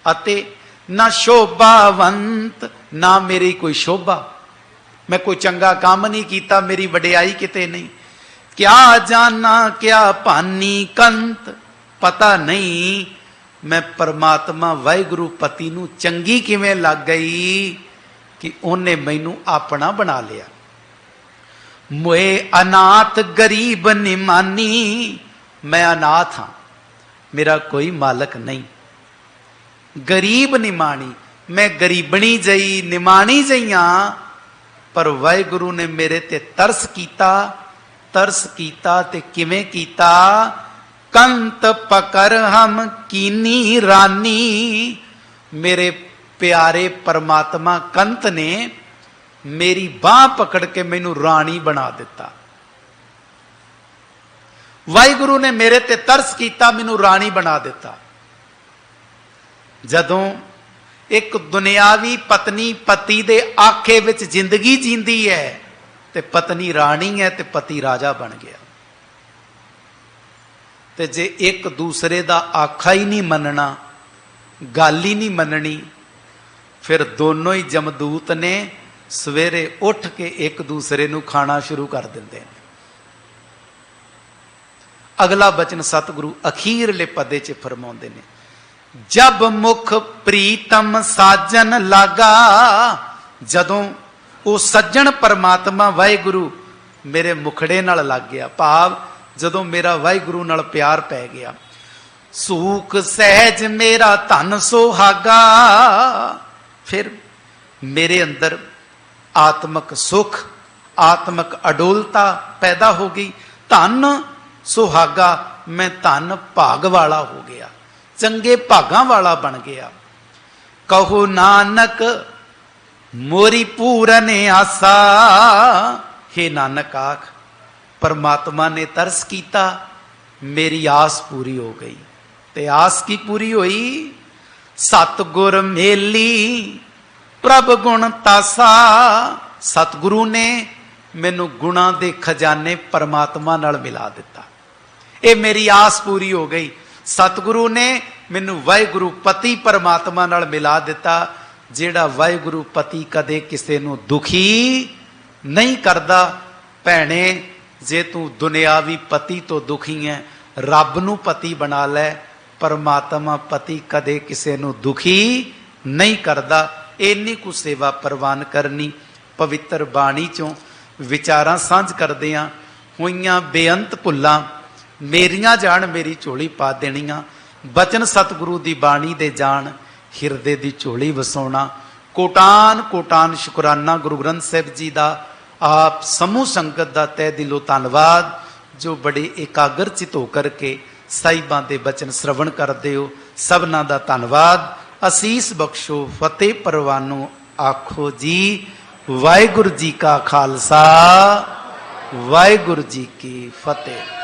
अते ना शोभावंत, ना मेरी कोई शोभा, मैं कोई चंगा काम नहीं किया, मेरी वडियाई किते नहीं। क्या जाना क्या पानी कंत, पता नहीं मैं परमात्मा वाहिगुरु पति नू चंगी किवें लग गई कि उन्हें मैनू अपना बना लिया। मोए अनाथ गरीब निमानी, मैं अनाथ हाँ, मेरा कोई मालक नहीं। गरीब निमाणी, मैं गरीबनी जई निमाणी जई हाँ, पर वाहिगुरु ने मेरे ते तरस कीता। तरस कीता ते किवें कीता, कंत पकर हम कीनी रानी, मेरे प्यारे परमात्मा कंत ने मेरी बांह पकड़ के मैनू रानी बना दिता। वाहिगुरु ने मेरे ते तरस कीता, मैनू रानी बना दिता। जदों एक दुनियावी पत्नी पति दे आखे विच जिंदगी जींदी है ते पत्नी राणी है ते पति राजा बन गया। ते जे एक दूसरे दा आखा ही नहीं मनना, गल ही नहीं मननी, फिर दोनों ही जमदूत ने सवेरे उठ के एक दूसरे नू खाना शुरू कर देंदे ने। अगला बचन सतगुरु अखीरले पदे च फरमाउंदे ने, जब मुख प्रीतम साजन लागा, जदों वो सज्जन परमात्मा वाहिगुरु मेरे मुखड़े नाल लग गया, भाव जदों मेरा वाहिगुरु नाल प्यार पै गया। सूख सहज मेरा धन सुहागा, फिर मेरे अंदर आत्मक सुख, आत्मक अडोलता पैदा हो गई। धन सुहागा, मैं धन भाग वाला हो गया, चंगे भागां वाला बन गया। कहो नानक मोरी पूरन आसा, हे नानक आख परमात्मा ने तरस किया, मेरी आस पूरी हो गई। ते आस की पूरी हुई? सतगुर मेली प्रभ गुण तासा, सतगुरु ने मैनू गुणा दे खजाने परमात्मा नाल मिला दिता, ये मेरी आस पूरी हो गई। सतगुरु ने मैनू वाहिगुरु पति परमात्मा नाल मिला दिता, जेड़ा वाहिगुरु पति कदे किसे नू दुखी नहीं करदा। भैणे जे तू दुनियावी पति तो दुखी है, रब नू पति बना लै, परमात्मा पति कदे किसे नू दुखी नहीं करदा। इन्नी कु सेवा प्रवान करनी। पवित्र बाणी चों विचारां सांझ करदियां होइयां बेअंत भुल्लां मेरियां जान मेरी झोली पा देणियां। बचन सतगुरु दी बाणी दे जान हिरदे दी झोली वसाउणा। कोटान कोटान शुकराना गुरु ग्रंथ साहिब जी दा, आप समूह संगत दा तह दिलों धन्नवाद, जो बड़े एकाग्र चित होकर के साहिबां दे बचन श्रवण करदे हो। सबना दा धन्नवाद। असीस बख्शो, फतेह परवानो आखो जी। वाहिगुरु जी का खालसा, वाहिगुरु जी की फतेह।